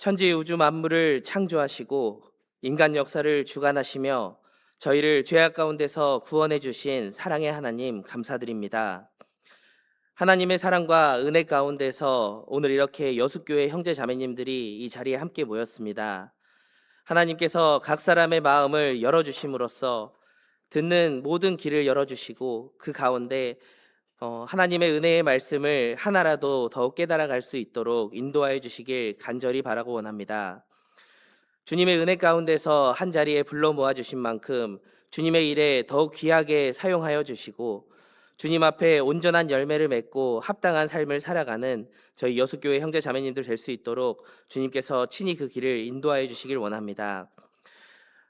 천지 우주 만물을 창조하시고 인간 역사를 주관하시며 저희를 죄악 가운데서 구원해 주신 사랑의 하나님 감사드립니다. 하나님의 사랑과 은혜 가운데서 오늘 이렇게 여숫교회 형제 자매님들이 이 자리에 함께 모였습니다. 하나님께서 각 사람의 마음을 열어주심으로써 듣는 모든 길을 열어주시고 그 가운데 하나님의 은혜의 말씀을 하나라도 더욱 깨달아갈 수 있도록 인도하여 주시길 간절히 바라고 원합니다. 주님의 은혜 가운데서 한 자리에 불러 모아 주신 만큼 주님의 일에 더욱 귀하게 사용하여 주시고 주님 앞에 온전한 열매를 맺고 합당한 삶을 살아가는 저희 여숫교회 형제 자매님들 될 수 있도록 주님께서 친히 그 길을 인도하여 주시길 원합니다.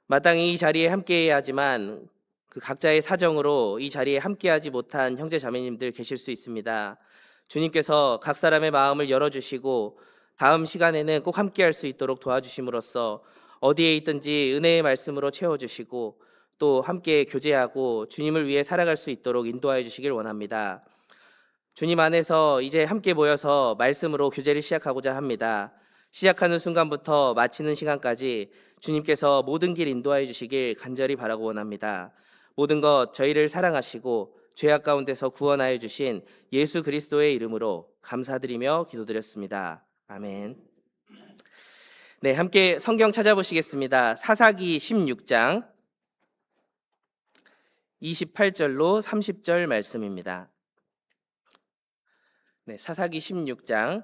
마땅히 이 자리에 함께해야 하지만 그 각자의 사정으로 이 자리에 함께하지 못한 형제 자매님들 계실 수 있습니다. 주님께서 각 사람의 마음을 열어주시고 다음 시간에는 꼭 함께할 수 있도록 도와주심으로써 어디에 있든지 은혜의 말씀으로 채워주시고 또 함께 교제하고 주님을 위해 살아갈 수 있도록 인도하여 주시길 원합니다. 주님 안에서 이제 함께 모여서 말씀으로 교제를 시작하고자 합니다. 시작하는 순간부터 마치는 시간까지 주님께서 모든 길 인도하여 주시길 간절히 바라고 원합니다. 모든 것 저희를 사랑하시고 죄악 가운데서 구원하여 주신 예수 그리스도의 이름으로 감사드리며 기도드렸습니다. 아멘. 네, 함께 성경 찾아보시겠습니다. 사사기 16장 28절로 30절 말씀입니다. 네, 사사기 16장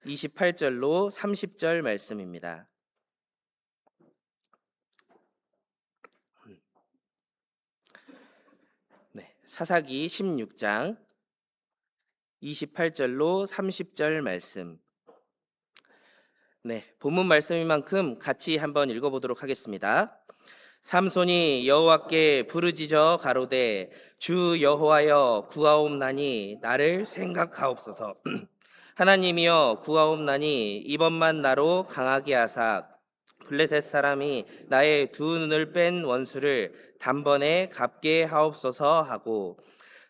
28절로 30절 말씀입니다. 네, 사사기 16장 28절로 30절 말씀. 네, 본문 말씀인 만큼 같이 한번 읽어보도록 하겠습니다. 삼손이 여호와께 부르짖어 가로되 주 여호와여 구하옵나니 나를 생각하옵소서. 하나님이여 구하옵나니 이번만 나로 강하게 하사 블레셋 사람이 나의 두 눈을 뺀 원수를 단번에 갚게 하옵소서 하고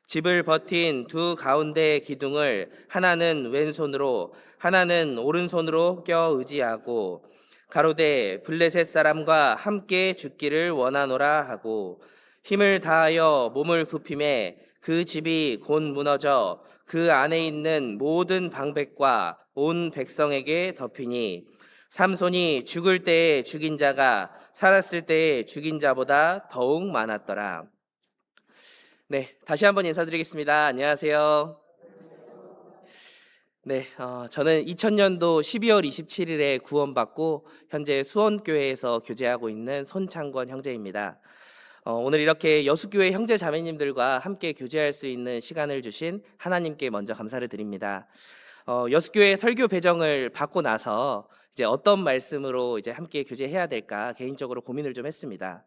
집을 버틴 두 가운데 기둥을 하나는 왼손으로 하나는 오른손으로 껴 의지하고 가로되 블레셋 사람과 함께 죽기를 원하노라 하고 힘을 다하여 몸을 굽힘에 그 집이 곧 무너져 그 안에 있는 모든 방백과 온 백성에게 덮이니 삼손이 죽을 때에 죽인 자가 살았을 때에 죽인 자보다 더욱 많았더라. 네, 다시 한번 인사드리겠습니다. 안녕하세요. 네, 저는 2000년도 12월 27일에 구원받고 현재 수원교회에서 교제하고 있는 손창권 형제입니다. 오늘 이렇게 여숫교회 형제 자매님들과 함께 교제할 수 있는 시간을 주신 하나님께 먼저 감사를 드립니다. 여숫교회 설교 배정을 받고 나서 이제 어떤 말씀으로 이제 함께 교제해야 될까 개인적으로 고민을 좀 했습니다.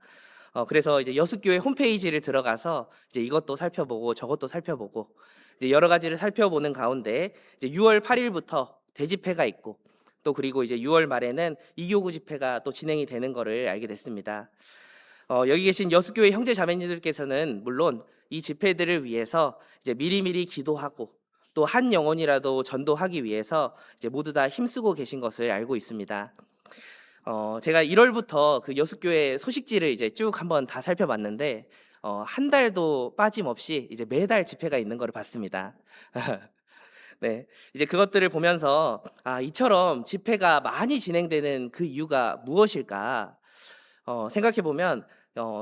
그래서 이제 여숫교회 홈페이지를 들어가서 이제 이것도 살펴보고 저것도 살펴보고 이제 여러 가지를 살펴보는 가운데 이제 6월 8일부터 대집회가 있고 또 그리고 이제 6월 말에는 이교구 집회가 또 진행이 되는 거를 알게 됐습니다. 여기 계신 여숫교회 형제 자매님들께서는 물론 이 집회들을 위해서 이제 미리미리 기도하고 또 한 영혼이라도 전도하기 위해서 이제 모두 다 힘쓰고 계신 것을 알고 있습니다. 제가 1월부터 그 여숫교회 소식지를 이제 쭉 한번 다 살펴봤는데 한 달도 빠짐없이 이제 매달 집회가 있는 거를 봤습니다. 네, 이제 그것들을 보면서 이처럼 집회가 많이 진행되는 그 이유가 무엇일까 생각해 보면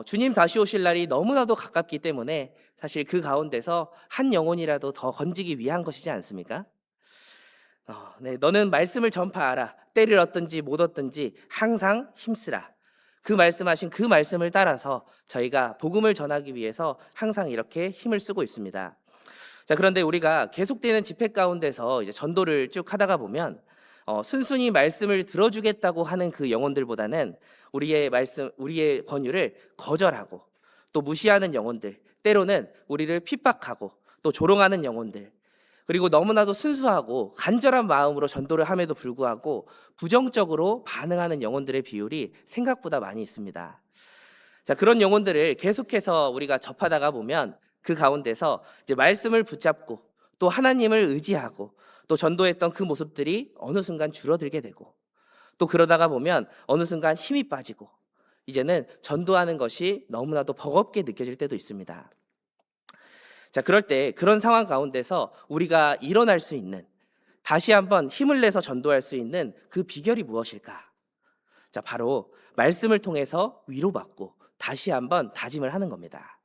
주님 다시 오실 날이 너무나도 가깝기 때문에 사실 그 가운데서 한 영혼이라도 더 건지기 위한 것이지 않습니까? 네, 너는 말씀을 전파하라. 때를 얻든지 못 얻든지 항상 힘쓰라. 그 말씀하신 그 말씀을 따라서 저희가 복음을 전하기 위해서 항상 이렇게 힘을 쓰고 있습니다. 자, 그런데 우리가 계속되는 집회 가운데서 이제 전도를 쭉 하다가 보면 순순히 말씀을 들어주겠다고 하는 그 영혼들보다는 우리의 권유를 거절하고 또 무시하는 영혼들, 때로는 우리를 핍박하고 또 조롱하는 영혼들, 그리고 너무나도 순수하고 간절한 마음으로 전도를 함에도 불구하고 부정적으로 반응하는 영혼들의 비율이 생각보다 많이 있습니다. 자, 그런 영혼들을 계속해서 우리가 접하다가 보면 그 가운데서 이제 말씀을 붙잡고 또 하나님을 의지하고 또 전도했던 그 모습들이 어느 순간 줄어들게 되고, 또 그러다가 보면 어느 순간 힘이 빠지고 이제는 전도하는 것이 너무나도 버겁게 느껴질 때도 있습니다. 자, 그럴 때 그런 상황 가운데서 우리가 일어날 수 있는, 다시 한번 힘을 내서 전도할 수 있는 그 비결이 무엇일까? 자, 바로 말씀을 통해서 위로받고 다시 한번 다짐을 하는 겁니다.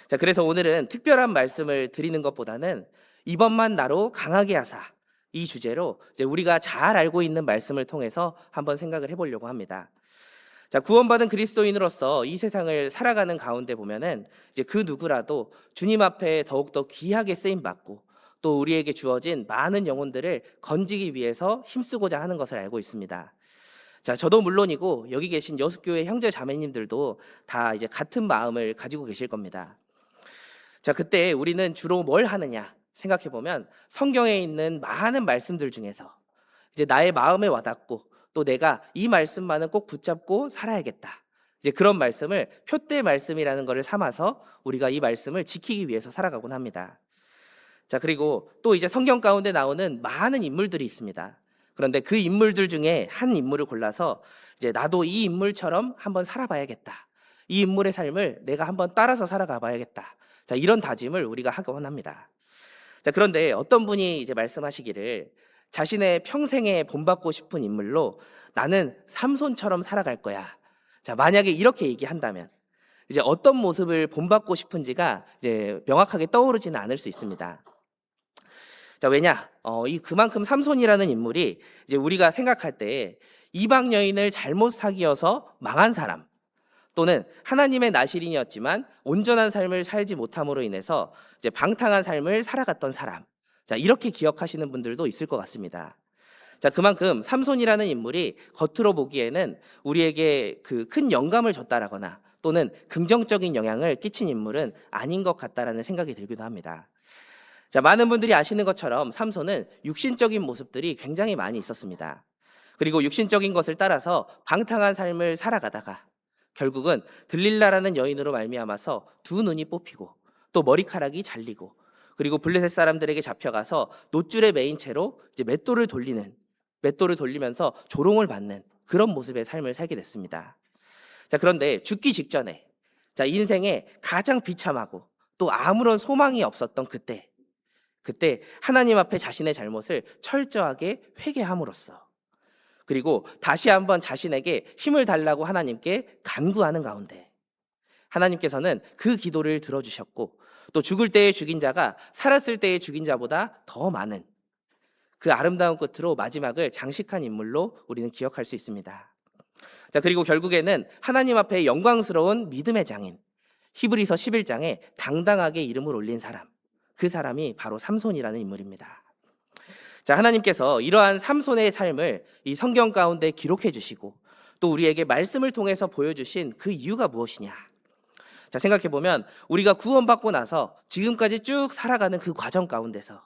자, 그래서 오늘은 특별한 말씀을 드리는 것보다는 이번만 나로 강하게 하사, 이 주제로 이제 우리가 잘 알고 있는 말씀을 통해서 한번 생각을 해보려고 합니다. 자, 구원받은 그리스도인으로서 이 세상을 살아가는 가운데 보면은 이제 그 누구라도 주님 앞에 더욱더 귀하게 쓰임 받고 또 우리에게 주어진 많은 영혼들을 건지기 위해서 힘쓰고자 하는 것을 알고 있습니다. 자, 저도 물론이고 여기 계신 여수교회 형제 자매님들도 다 이제 같은 마음을 가지고 계실 겁니다. 자, 그때 우리는 주로 뭘 하느냐 생각해 보면 성경에 있는 많은 말씀들 중에서 이제 나의 마음에 와닿고 또 내가 이 말씀만은 꼭 붙잡고 살아야겠다, 이제 그런 말씀을 표대 말씀이라는 것을 삼아서 우리가 이 말씀을 지키기 위해서 살아가곤 합니다. 자, 그리고 또 이제 성경 가운데 나오는 많은 인물들이 있습니다. 그런데 그 인물들 중에 한 인물을 골라서 이제 나도 이 인물처럼 한번 살아봐야겠다, 이 인물의 삶을 내가 한번 따라서 살아가 봐야겠다, 자, 이런 다짐을 우리가 하곤 합니다. 자, 그런데 어떤 분이 이제 말씀하시기를 자신의 평생에 본받고 싶은 인물로 나는 삼손처럼 살아갈 거야. 자, 만약에 이렇게 얘기한다면 이제 어떤 모습을 본받고 싶은지가 이제 명확하게 떠오르지는 않을 수 있습니다. 자, 왜냐? 그만큼 삼손이라는 인물이 이제 우리가 생각할 때 이방 여인을 잘못 사귀어서 망한 사람, 또는 하나님의 나실인이었지만 온전한 삶을 살지 못함으로 인해서 이제 방탕한 삶을 살아갔던 사람, 자, 이렇게 기억하시는 분들도 있을 것 같습니다. 자, 그만큼 삼손이라는 인물이 겉으로 보기에는 우리에게 그 큰 영감을 줬다라거나 또는 긍정적인 영향을 끼친 인물은 아닌 것 같다라는 생각이 들기도 합니다. 자, 많은 분들이 아시는 것처럼 삼손은 육신적인 모습들이 굉장히 많이 있었습니다. 그리고 육신적인 것을 따라서 방탕한 삶을 살아가다가 결국은 들릴라라는 여인으로 말미암아서 두 눈이 뽑히고 또 머리카락이 잘리고, 그리고 블레셋 사람들에게 잡혀가서 노줄에 매인 채로 이제 맷돌을 돌리면서 조롱을 받는 그런 모습의 삶을 살게 됐습니다. 자, 그런데 죽기 직전에, 자, 인생에 가장 비참하고 또 아무런 소망이 없었던 그때 하나님 앞에 자신의 잘못을 철저하게 회개함으로써, 그리고 다시 한번 자신에게 힘을 달라고 하나님께 간구하는 가운데 하나님께서는 그 기도를 들어주셨고, 또 죽을 때에 죽인 자가 살았을 때에 죽인 자보다 더 많은 그 아름다운 끝으로 마지막을 장식한 인물로 우리는 기억할 수 있습니다. 자, 그리고 결국에는 하나님 앞에 영광스러운 믿음의 장인, 히브리서 11장에 당당하게 이름을 올린 사람, 그 사람이 바로 삼손이라는 인물입니다. 자, 하나님께서 이러한 삼손의 삶을 이 성경 가운데 기록해 주시고 또 우리에게 말씀을 통해서 보여주신 그 이유가 무엇이냐? 자, 생각해 보면 우리가 구원받고 나서 지금까지 쭉 살아가는 그 과정 가운데서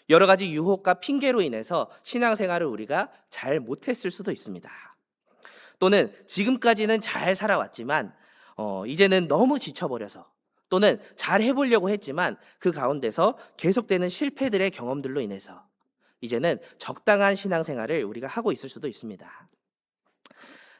여러 가지 유혹과 핑계로 인해서 신앙생활을 우리가 잘 못했을 수도 있습니다. 또는 지금까지는 잘 살아왔지만 이제는 너무 지쳐버려서, 또는 잘 해보려고 했지만 그 가운데서 계속되는 실패들의 경험들로 인해서 이제는 적당한 신앙생활을 우리가 하고 있을 수도 있습니다.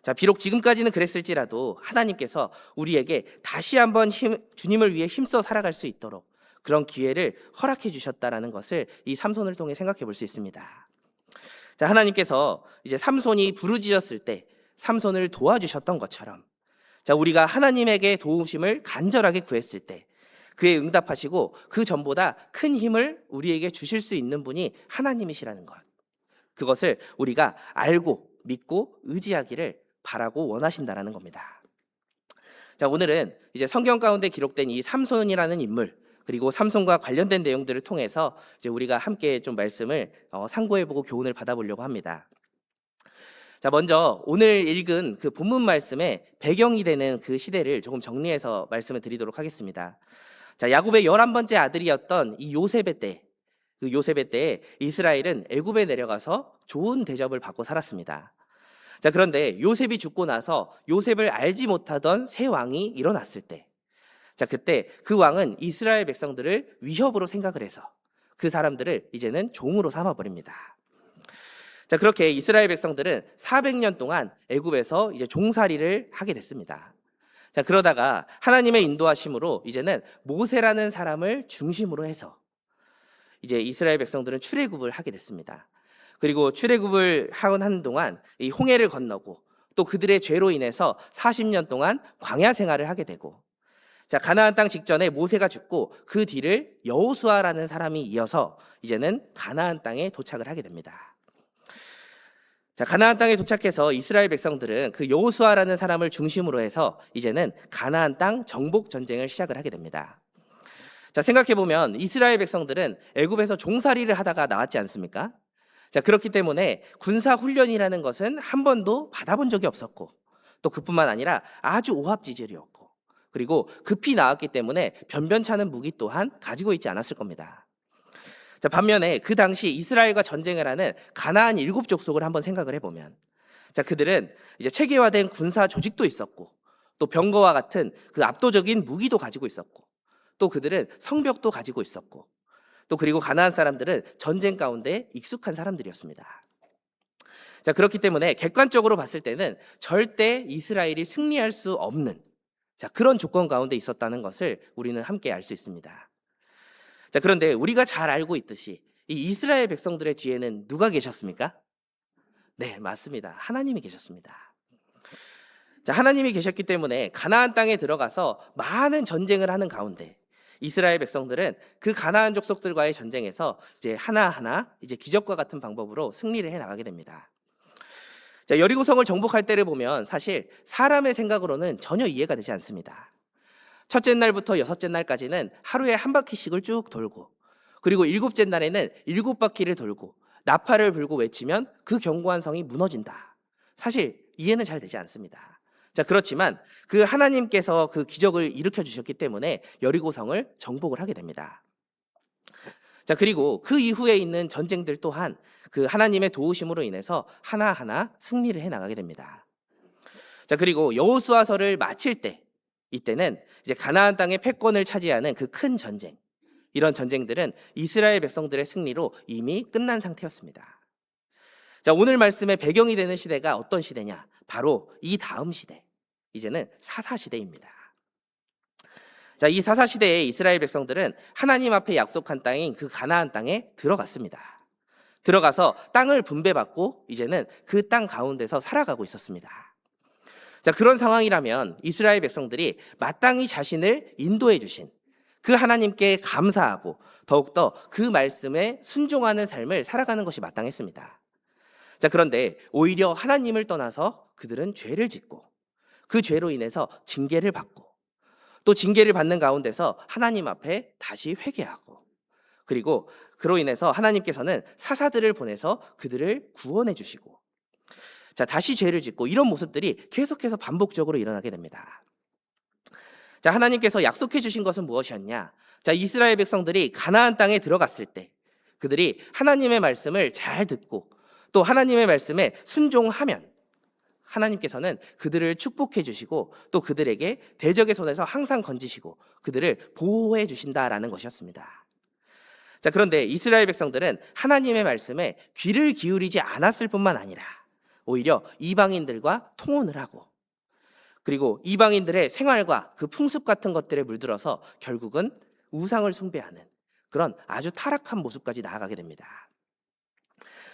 자, 비록 지금까지는 그랬을지라도 하나님께서 우리에게 다시 한번 주님을 위해 힘써 살아갈 수 있도록 그런 기회를 허락해 주셨다라는 것을 이 삼손을 통해 생각해 볼 수 있습니다. 자, 하나님께서 이제 삼손이 부르짖었을 때 삼손을 도와주셨던 것처럼, 자, 우리가 하나님에게 도우심을 간절하게 구했을 때 그에 응답하시고 그 전보다 큰 힘을 우리에게 주실 수 있는 분이 하나님이시라는 것, 그것을 우리가 알고 믿고 의지하기를 바라고 원하신다라는 겁니다. 자, 오늘은 이제 성경 가운데 기록된 이 삼손이라는 인물, 그리고 삼손과 관련된 내용들을 통해서 이제 우리가 함께 좀 말씀을 상고해보고 교훈을 받아보려고 합니다. 자, 먼저 오늘 읽은 그 본문 말씀의 배경이 되는 그 시대를 조금 정리해서 말씀을 드리도록 하겠습니다. 자, 야곱의 11번째 아들이었던 이 요셉의 때에 이스라엘은 애굽에 내려가서 좋은 대접을 받고 살았습니다. 자, 그런데 요셉이 죽고 나서 요셉을 알지 못하던 새 왕이 일어났을 때, 자, 그때 그 왕은 이스라엘 백성들을 위협으로 생각을 해서 그 사람들을 이제는 종으로 삼아 버립니다. 자, 그렇게 이스라엘 백성들은 400년 동안 애굽에서 이제 종살이를 하게 됐습니다. 자, 그러다가 하나님의 인도하심으로 이제는 모세라는 사람을 중심으로 해서 이제 이스라엘 백성들은 출애굽을 하게 됐습니다. 그리고 출애굽을 하는 동안 이 홍해를 건너고 또 그들의 죄로 인해서 40년 동안 광야 생활을 하게 되고, 자, 가나안 땅 직전에 모세가 죽고 그 뒤를 여호수아라는 사람이 이어서 이제는 가나안 땅에 도착을 하게 됩니다. 자, 가나안 땅에 도착해서 이스라엘 백성들은 그 여호수아라는 사람을 중심으로 해서 이제는 가나안 땅 정복 전쟁을 시작을 하게 됩니다. 자, 생각해 보면 이스라엘 백성들은 애굽에서 종살이를 하다가 나왔지 않습니까? 자, 그렇기 때문에 군사 훈련이라는 것은 한 번도 받아본 적이 없었고, 또 그뿐만 아니라 아주 오합지졸이었고, 그리고 급히 나왔기 때문에 변변찮은 무기 또한 가지고 있지 않았을 겁니다. 자, 반면에 그 당시 이스라엘과 전쟁을 하는 가나안 7족속을 한번 생각을 해보면, 자, 그들은 이제 체계화된 군사 조직도 있었고, 또 병거와 같은 그 압도적인 무기도 가지고 있었고, 또 그들은 성벽도 가지고 있었고, 또 그리고 가나안 사람들은 전쟁 가운데 익숙한 사람들이었습니다. 자, 그렇기 때문에 객관적으로 봤을 때는 절대 이스라엘이 승리할 수 없는, 자, 그런 조건 가운데 있었다는 것을 우리는 함께 알 수 있습니다. 자, 그런데 우리가 잘 알고 있듯이 이 이스라엘 백성들의 뒤에는 누가 계셨습니까? 네, 맞습니다. 하나님이 계셨습니다. 자, 하나님이 계셨기 때문에 가나안 땅에 들어가서 많은 전쟁을 하는 가운데 이스라엘 백성들은 그 가나안 족속들과의 전쟁에서 이제 하나하나 이제 기적과 같은 방법으로 승리를 해 나가게 됩니다. 자, 여리고성을 정복할 때를 보면 사실 사람의 생각으로는 전혀 이해가 되지 않습니다. 첫째 날부터 여섯째 날까지는 하루에 한 바퀴씩을 쭉 돌고, 그리고 일곱째 날에는 7바퀴를 돌고 나팔을 불고 외치면 그 견고한 성이 무너진다. 사실 이해는 잘 되지 않습니다. 자, 그렇지만 그 하나님께서 그 기적을 일으켜 주셨기 때문에 여리고성을 정복을 하게 됩니다. 자, 그리고 그 이후에 있는 전쟁들 또한 그 하나님의 도우심으로 인해서 하나하나 승리를 해 나가게 됩니다. 자, 그리고 여호수아서를 마칠 때, 이때는 이제 가나안 땅의 패권을 차지하는 그 큰 전쟁, 이런 전쟁들은 이스라엘 백성들의 승리로 이미 끝난 상태였습니다. 자, 오늘 말씀의 배경이 되는 시대가 어떤 시대냐? 바로 이 다음 시대, 이제는 사사시대입니다. 자, 이 사사시대에 이스라엘 백성들은 하나님 앞에 약속한 땅인 그 가나안 땅에 들어갔습니다. 들어가서 땅을 분배받고 이제는 그 땅 가운데서 살아가고 있었습니다. 자, 그런 상황이라면 이스라엘 백성들이 마땅히 자신을 인도해 주신 그 하나님께 감사하고 더욱더 그 말씀에 순종하는 삶을 살아가는 것이 마땅했습니다. 자, 그런데 오히려 하나님을 떠나서 그들은 죄를 짓고 그 죄로 인해서 징계를 받고, 또 징계를 받는 가운데서 하나님 앞에 다시 회개하고, 그리고 그로 인해서 하나님께서는 사사들을 보내서 그들을 구원해 주시고, 자, 다시 죄를 짓고, 이런 모습들이 계속해서 반복적으로 일어나게 됩니다. 자, 하나님께서 약속해 주신 것은 무엇이었냐? 자, 이스라엘 백성들이 가나안 땅에 들어갔을 때 그들이 하나님의 말씀을 잘 듣고 또 하나님의 말씀에 순종하면 하나님께서는 그들을 축복해 주시고 또 그들에게 대적의 손에서 항상 건지시고 그들을 보호해 주신다라는 것이었습니다. 자, 그런데 이스라엘 백성들은 하나님의 말씀에 귀를 기울이지 않았을 뿐만 아니라 오히려 이방인들과 통혼을 하고, 그리고 이방인들의 생활과 그 풍습 같은 것들에 물들어서 결국은 우상을 숭배하는 그런 아주 타락한 모습까지 나아가게 됩니다.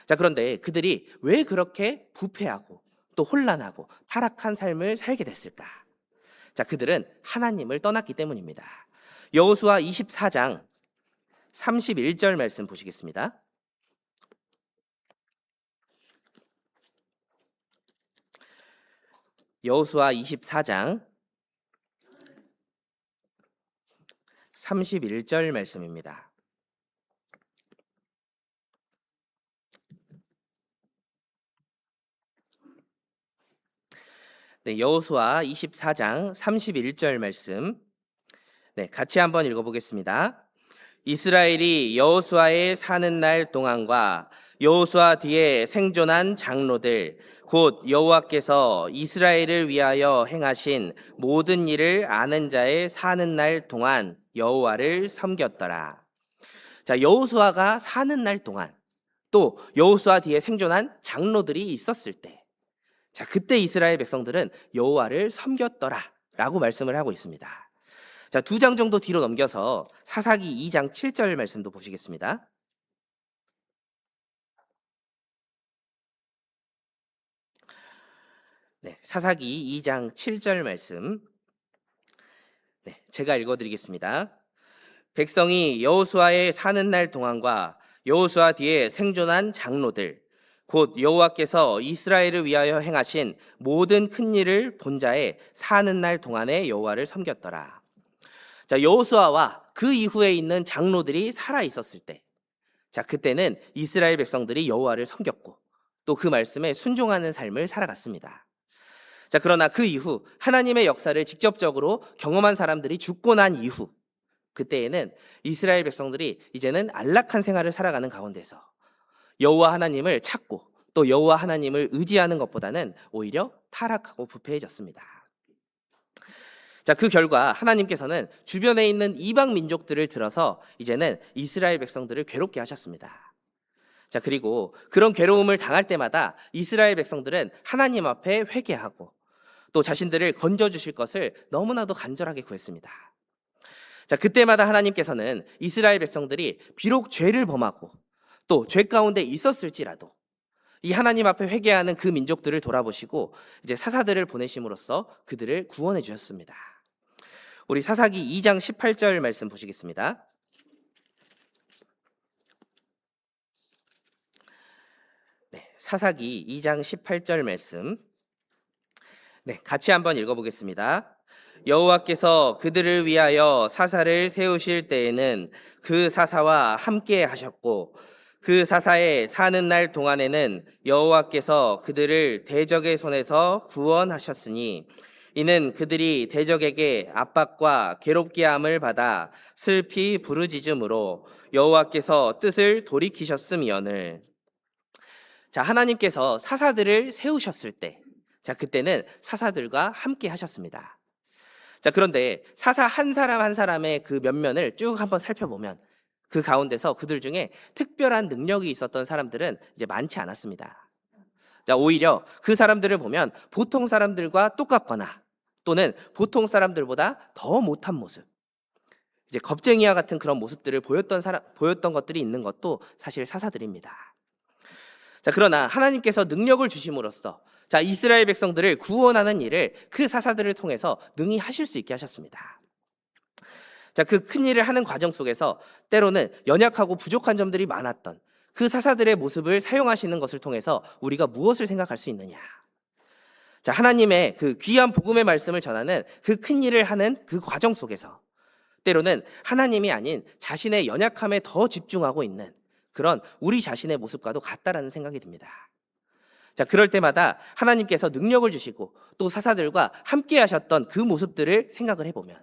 자, 그런데 그들이 왜 그렇게 부패하고 또 혼란하고 타락한 삶을 살게 됐을까? 자, 그들은 하나님을 떠났기 때문입니다. 여호수아 24장 31절 말씀 보시겠습니다. 여호수아 24장 31절 말씀입니다. 네, 여호수아 24장 31절 말씀. 네, 같이 한번 읽어보겠습니다. 이스라엘이 여호수아의 사는 날 동안과 여호수아 뒤에 생존한 장로들 곧 여호와께서 이스라엘을 위하여 행하신 모든 일을 아는 자의 사는 날 동안 여호와를 섬겼더라. 자, 여호수아가 사는 날 동안 또 여호수아 뒤에 생존한 장로들이 있었을 때, 자, 그때 이스라엘 백성들은 여호와를 섬겼더라라고 말씀을 하고 있습니다. 자, 두 장 정도 뒤로 넘겨서 사사기 2장 7절 말씀도 보시겠습니다. 네, 사사기 2장 7절 말씀. 네, 제가 읽어드리겠습니다. 백성이 여호수아의 사는 날 동안과 여호수아 뒤에 생존한 장로들, 곧 여호와께서 이스라엘을 위하여 행하신 모든 큰 일을 본 자의 사는 날 동안에 여호와를 섬겼더라. 자, 여호수아와 그 이후에 있는 장로들이 살아 있었을 때, 자, 그때는 이스라엘 백성들이 여호와를 섬겼고 또 그 말씀에 순종하는 삶을 살아갔습니다. 자, 그러나 그 이후 하나님의 역사를 직접적으로 경험한 사람들이 죽고 난 이후, 그때에는 이스라엘 백성들이 이제는 안락한 생활을 살아가는 가운데서 여호와 하나님을 찾고 또 여호와 하나님을 의지하는 것보다는 오히려 타락하고 부패해졌습니다. 자, 그 결과 하나님께서는 주변에 있는 이방 민족들을 들어서 이제는 이스라엘 백성들을 괴롭게 하셨습니다. 자, 그리고 그런 괴로움을 당할 때마다 이스라엘 백성들은 하나님 앞에 회개하고 또 자신들을 건져 주실 것을 너무나도 간절하게 구했습니다. 자, 그때마다 하나님께서는 이스라엘 백성들이 비록 죄를 범하고 또 죄 가운데 있었을지라도 이 하나님 앞에 회개하는 그 민족들을 돌아보시고 이제 사사들을 보내심으로써 그들을 구원해 주셨습니다. 우리 사사기 2장 18절 말씀 보시겠습니다. 네, 사사기 2장 18절 말씀. 네, 같이 한번 읽어보겠습니다. 여호와께서 그들을 위하여 사사를 세우실 때에는 그 사사와 함께 하셨고 그 사사의 사는 날 동안에는 여호와께서 그들을 대적의 손에서 구원하셨으니 이는 그들이 대적에게 압박과 괴롭게 함을 받아 슬피 부르짖음으로 여호와께서 뜻을 돌이키셨음이오늘. 자, 하나님께서 사사들을 세우셨을 때, 자, 그때는 사사들과 함께 하셨습니다. 자, 그런데 사사 한 사람 한 사람의 그 면면을 쭉 한번 살펴보면 그 가운데서 그들 중에 특별한 능력이 있었던 사람들은 이제 많지 않았습니다. 자, 오히려 그 사람들을 보면 보통 사람들과 똑같거나 또는 보통 사람들보다 더 못한 모습, 이제 겁쟁이와 같은 그런 모습들을 보였던 것들이 있는 것도 사실 사사들입니다. 자, 그러나 하나님께서 능력을 주심으로써 자, 이스라엘 백성들을 구원하는 일을 그 사사들을 통해서 능히 하실 수 있게 하셨습니다. 자, 그 큰 일을 하는 과정 속에서 때로는 연약하고 부족한 점들이 많았던 그 사사들의 모습을 사용하시는 것을 통해서 우리가 무엇을 생각할 수 있느냐? 자, 하나님의 그 귀한 복음의 말씀을 전하는 그 큰 일을 하는 그 과정 속에서 때로는 하나님이 아닌 자신의 연약함에 더 집중하고 있는 그런 우리 자신의 모습과도 같다라는 생각이 듭니다. 자, 그럴 때마다 하나님께서 능력을 주시고 또 사사들과 함께 하셨던 그 모습들을 생각을 해보면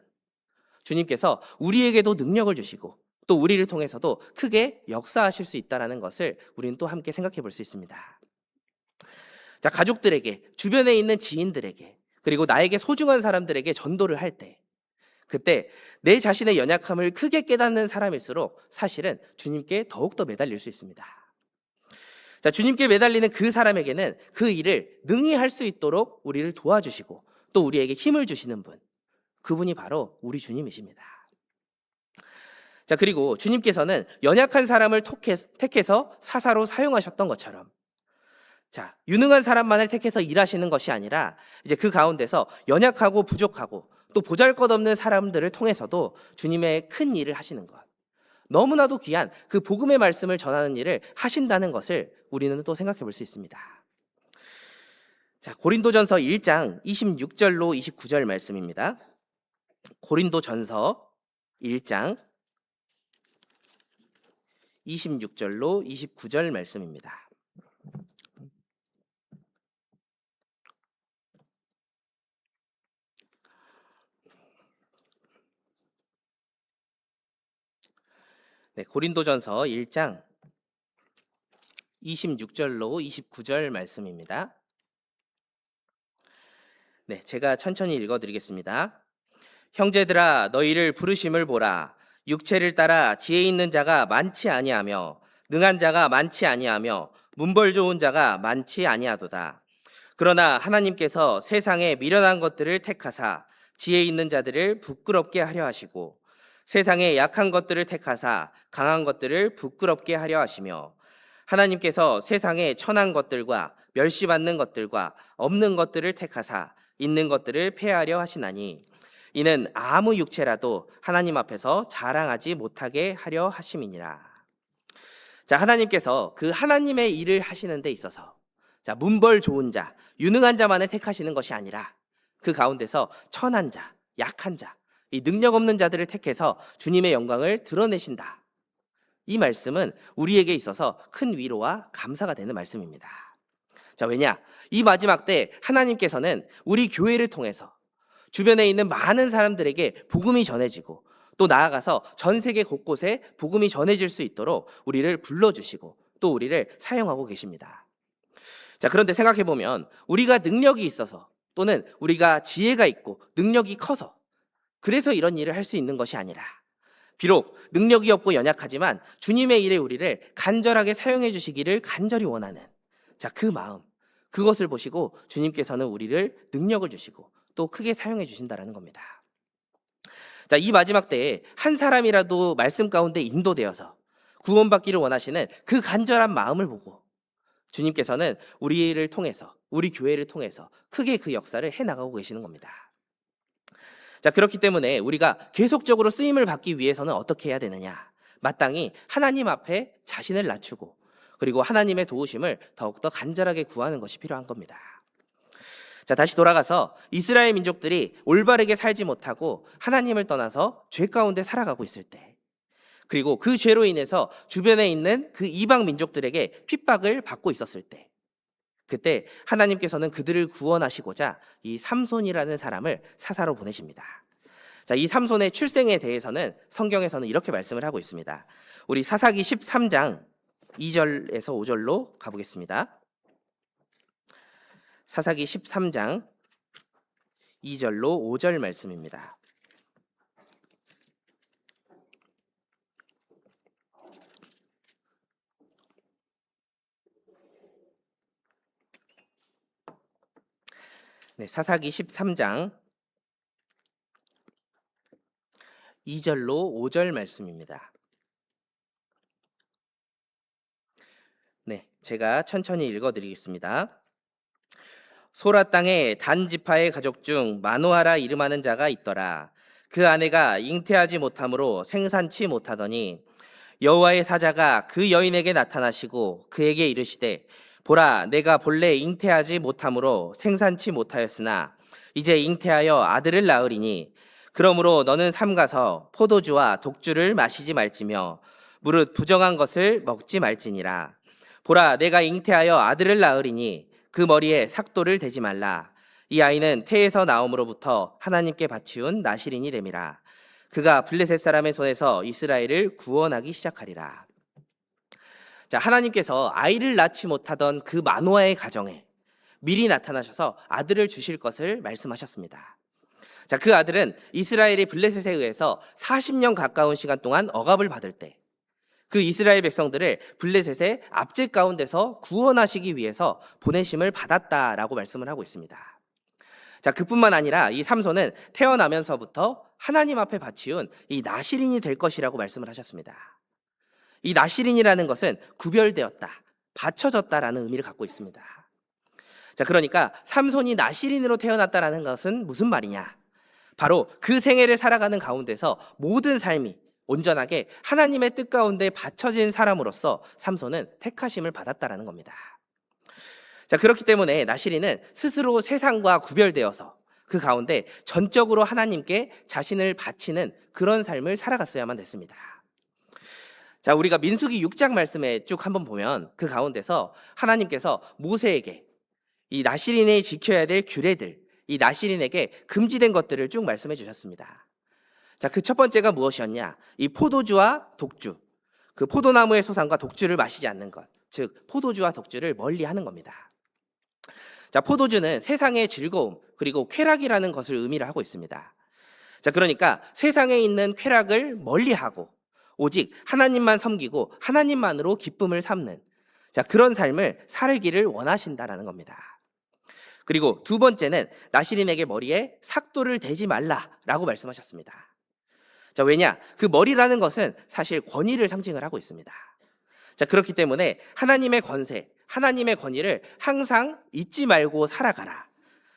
주님께서 우리에게도 능력을 주시고 또 우리를 통해서도 크게 역사하실 수 있다는 것을 우리는 또 함께 생각해 볼 수 있습니다. 자, 가족들에게, 주변에 있는 지인들에게, 그리고 나에게 소중한 사람들에게 전도를 할 때, 그때 내 자신의 연약함을 크게 깨닫는 사람일수록 사실은 주님께 더욱더 매달릴 수 있습니다. 자, 주님께 매달리는 그 사람에게는 그 일을 능히 할 수 있도록 우리를 도와주시고 또 우리에게 힘을 주시는 분, 그분이 바로 우리 주님이십니다. 자, 그리고 주님께서는 연약한 사람을 택해서 사사로 사용하셨던 것처럼 자, 유능한 사람만을 택해서 일하시는 것이 아니라 이제 그 가운데서 연약하고 부족하고 또 보잘것없는 사람들을 통해서도 주님의 큰 일을 하시는 것, 너무나도 귀한 그 복음의 말씀을 전하는 일을 하신다는 것을 우리는 또 생각해 볼 수 있습니다. 자, 고린도전서 1장 26절로 29절 말씀입니다. 고린도전서 1장 26절로 29절 말씀입니다. 네, 고린도전서 1장 26절로 29절 말씀입니다. 네, 제가 천천히 읽어드리겠습니다. 형제들아, 너희를 부르심을 보라. 육체를 따라 지혜 있는 자가 많지 아니하며 능한 자가 많지 아니하며 문벌 좋은 자가 많지 아니하도다. 그러나 하나님께서 세상에 미련한 것들을 택하사 지혜 있는 자들을 부끄럽게 하려 하시고 세상에 약한 것들을 택하사 강한 것들을 부끄럽게 하려 하시며 하나님께서 세상에 천한 것들과 멸시받는 것들과 없는 것들을 택하사 있는 것들을 폐하려 하시나니 이는 아무 육체라도 하나님 앞에서 자랑하지 못하게 하려 하심이니라. 자, 하나님께서 그 하나님의 일을 하시는 데 있어서 자, 문벌 좋은 자, 유능한 자만을 택하시는 것이 아니라 그 가운데서 천한 자, 약한 자, 이 능력 없는 자들을 택해서 주님의 영광을 드러내신다. 이 말씀은 우리에게 있어서 큰 위로와 감사가 되는 말씀입니다. 자, 왜냐? 이 마지막 때 하나님께서는 우리 교회를 통해서 주변에 있는 많은 사람들에게 복음이 전해지고 또 나아가서 전 세계 곳곳에 복음이 전해질 수 있도록 우리를 불러주시고 또 우리를 사용하고 계십니다. 자, 그런데 생각해 보면 우리가 능력이 있어서 또는 우리가 지혜가 있고 능력이 커서 그래서 이런 일을 할 수 있는 것이 아니라 비록 능력이 없고 연약하지만 주님의 일에 우리를 간절하게 사용해 주시기를 간절히 원하는 자, 그 마음, 그것을 보시고 주님께서는 우리를 능력을 주시고 또 크게 사용해 주신다라는 겁니다. 자, 이 마지막 때에 한 사람이라도 말씀 가운데 인도되어서 구원받기를 원하시는 그 간절한 마음을 보고 주님께서는 우리를 통해서 우리 교회를 통해서 크게 그 역사를 해나가고 계시는 겁니다. 자, 그렇기 때문에 우리가 계속적으로 쓰임을 받기 위해서는 어떻게 해야 되느냐? 마땅히 하나님 앞에 자신을 낮추고 그리고 하나님의 도우심을 더욱더 간절하게 구하는 것이 필요한 겁니다. 자, 다시 돌아가서 이스라엘 민족들이 올바르게 살지 못하고 하나님을 떠나서 죄 가운데 살아가고 있을 때 그리고 그 죄로 인해서 주변에 있는 그 이방 민족들에게 핍박을 받고 있었을 때 그때 하나님께서는 그들을 구원하시고자 이 삼손이라는 사람을 사사로 보내십니다. 자, 이 삼손의 출생에 대해서는 성경에서는 이렇게 말씀을 하고 있습니다. 우리 사사기 13장 2절에서 5절로 가보겠습니다. 사사기 13장 2절로 5절 말씀입니다. 네, 사사기 13장 2절로 5절 말씀입니다. 네, 제가 천천히 읽어드리겠습니다. 소라 땅에 단 지파의 가족 중 마노아라 이름하는 자가 있더라. 그 아내가 잉태하지 못함으로 생산치 못하더니 여호와의 사자가 그 여인에게 나타나시고 그에게 이르시되 보라, 내가 본래 잉태하지 못함으로 생산치 못하였으나 이제 잉태하여 아들을 낳으리니 그러므로 너는 삼가서 포도주와 독주를 마시지 말지며 무릇 부정한 것을 먹지 말지니라. 보라, 내가 잉태하여 아들을 낳으리니 그 머리에 삭도를 대지 말라. 이 아이는 태에서 나옴으로부터 하나님께 바치운 나실인이 됨이라. 그가 블레셋 사람의 손에서 이스라엘을 구원하기 시작하리라. 자, 하나님께서 아이를 낳지 못하던 그 마노아의 가정에 미리 나타나셔서 아들을 주실 것을 말씀하셨습니다. 자, 그 아들은 이스라엘이 블레셋에 의해서 40년 가까운 시간 동안 억압을 받을 때 그 이스라엘 백성들을 블레셋의 압제 가운데서 구원하시기 위해서 보내심을 받았다라고 말씀을 하고 있습니다. 자, 그뿐만 아니라 이 삼손은 태어나면서부터 하나님 앞에 바치운 이 나실인이 될 것이라고 말씀을 하셨습니다. 이 나실인이라는 것은 구별되었다, 바쳐졌다라는 의미를 갖고 있습니다. 자, 그러니까 삼손이 나실인으로 태어났다라는 것은 무슨 말이냐? 바로 그 생애를 살아가는 가운데서 모든 삶이 온전하게 하나님의 뜻 가운데 바쳐진 사람으로서 삼손은 택하심을 받았다라는 겁니다. 자, 그렇기 때문에 나실인은 스스로 세상과 구별되어서 그 가운데 전적으로 하나님께 자신을 바치는 그런 삶을 살아갔어야만 됐습니다. 자, 우리가 민수기 6장 말씀에 쭉 한번 보면 그 가운데서 하나님께서 모세에게 이 나실인이 지켜야 될 규례들, 이 나실인에게 금지된 것들을 쭉 말씀해 주셨습니다. 자, 그 첫 번째가 무엇이었냐? 이 포도주와 독주, 그 포도나무의 소산과 독주를 마시지 않는 것, 즉 포도주와 독주를 멀리 하는 겁니다. 자, 포도주는 세상의 즐거움 그리고 쾌락이라는 것을 의미를 하고 있습니다. 자, 그러니까 세상에 있는 쾌락을 멀리하고 오직 하나님만 섬기고 하나님만으로 기쁨을 삼는, 자, 그런 삶을 살기를 원하신다라는 겁니다. 그리고 두 번째는 나시린에게 머리에 삭도를 대지 말라라고 말씀하셨습니다. 자, 왜냐? 그 머리라는 것은 사실 권위를 상징을 하고 있습니다. 자, 그렇기 때문에 하나님의 권세, 하나님의 권위를 항상 잊지 말고 살아가라.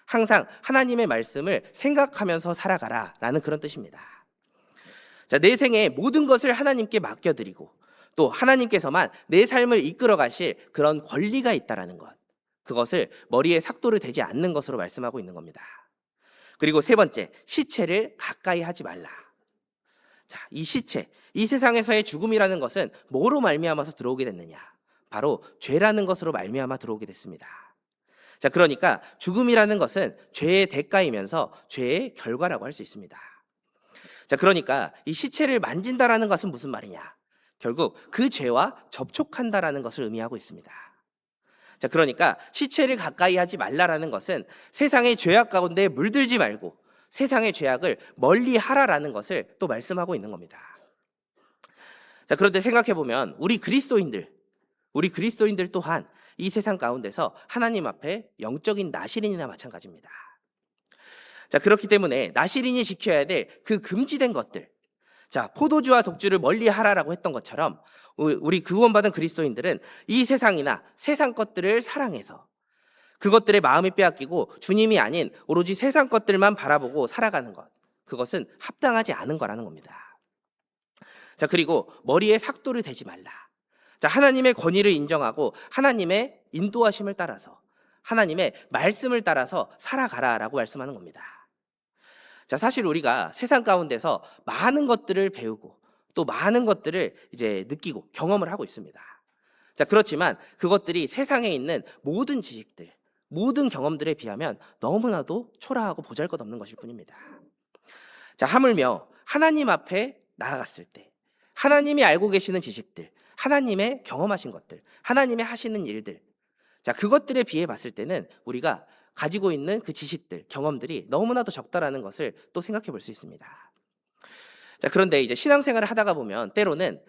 항상 하나님의 말씀을 생각하면서 살아가라라는 그런 뜻입니다. 자, 내 생의 모든 것을 하나님께 맡겨드리고 또 하나님께서만 내 삶을 이끌어 가실 그런 권리가 있다라는 것, 그것을 머리에 삭도를 대지 않는 것으로 말씀하고 있는 겁니다. 그리고 세 번째, 시체를 가까이 하지 말라. 자, 이 시체, 이 세상에서의 죽음이라는 것은 뭐로 말미암아서 들어오게 됐느냐? 바로 죄라는 것으로 말미암아 들어오게 됐습니다. 자, 그러니까 죽음이라는 것은 죄의 대가이면서 죄의 결과라고 할 수 있습니다. 자, 그러니까 이 시체를 만진다라는 것은 무슨 말이냐? 결국 그 죄와 접촉한다라는 것을 의미하고 있습니다. 자, 그러니까 시체를 가까이 하지 말라라는 것은 세상의 죄악 가운데 물들지 말고 세상의 죄악을 멀리 하라라는 것을 또 말씀하고 있는 겁니다. 자, 그런데 생각해 보면 우리 그리스도인들 또한 이 세상 가운데서 하나님 앞에 영적인 나시린이나 마찬가지입니다. 자, 그렇기 때문에 나시린이 지켜야 될 그 금지된 것들, 자, 포도주와 독주를 멀리 하라라고 했던 것처럼 우리 구원받은 그리스도인들은 이 세상이나 세상 것들을 사랑해서 그것들의 마음이 빼앗기고 주님이 아닌 오로지 세상 것들만 바라보고 살아가는 것, 그것은 합당하지 않은 거라는 겁니다. 자, 그리고 머리에 삭도를 대지 말라. 자, 하나님의 권위를 인정하고 하나님의 인도하심을 따라서 하나님의 말씀을 따라서 살아가라라고 말씀하는 겁니다. 자, 사실 우리가 세상 가운데서 많은 것들을 배우고 또 많은 것들을 이제 느끼고 경험을 하고 있습니다. 자, 그렇지만 그것들이 세상에 있는 모든 지식들, 모든 경험들에 비하면 너무나도 초라하고 보잘것없는 것일 뿐입니다. 자, 하물며 하나님 앞에 나아갔을 때 하나님이 알고 계시는 지식들, 하나님의 경험하신 것들, 하나님의 하시는 일들, 자, 그것들에 비해 봤을 때는 우리가 가지고 있는 그 지식들, 경험들이 너무나도 적다라는 것을 또 생각해 볼 수 있습니다. 자, 그런데 이제 신앙생활을 하다가 보면 때로는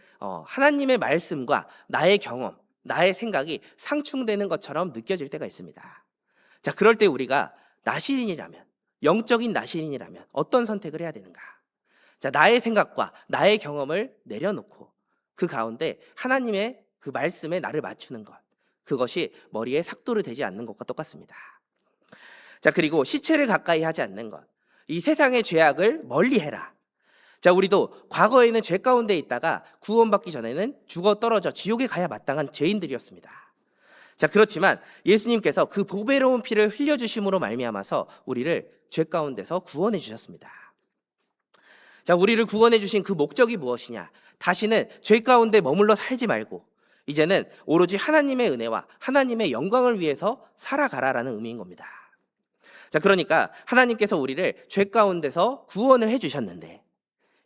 하나님의 말씀과 나의 경험, 나의 생각이 상충되는 것처럼 느껴질 때가 있습니다. 자, 그럴 때 우리가 나시린이라면, 영적인 나시린이라면 어떤 선택을 해야 되는가? 자, 나의 생각과 나의 경험을 내려놓고 그 가운데 하나님의 그 말씀에 나를 맞추는 것, 그것이 머리에 삭도를 대지 않는 것과 똑같습니다. 자, 그리고 시체를 가까이 하지 않는 것, 이 세상의 죄악을 멀리해라. 자, 우리도 과거에는 죄 가운데 있다가 구원받기 전에는 죽어 떨어져 지옥에 가야 마땅한 죄인들이었습니다. 자, 그렇지만 예수님께서 그 보배로운 피를 흘려주심으로 말미암아서 우리를 죄 가운데서 구원해 주셨습니다. 자, 우리를 구원해 주신 그 목적이 무엇이냐? 다시는 죄 가운데 머물러 살지 말고 이제는 오로지 하나님의 은혜와 하나님의 영광을 위해서 살아가라라는 의미인 겁니다. 자, 그러니까 하나님께서 우리를 죄 가운데서 구원을 해주셨는데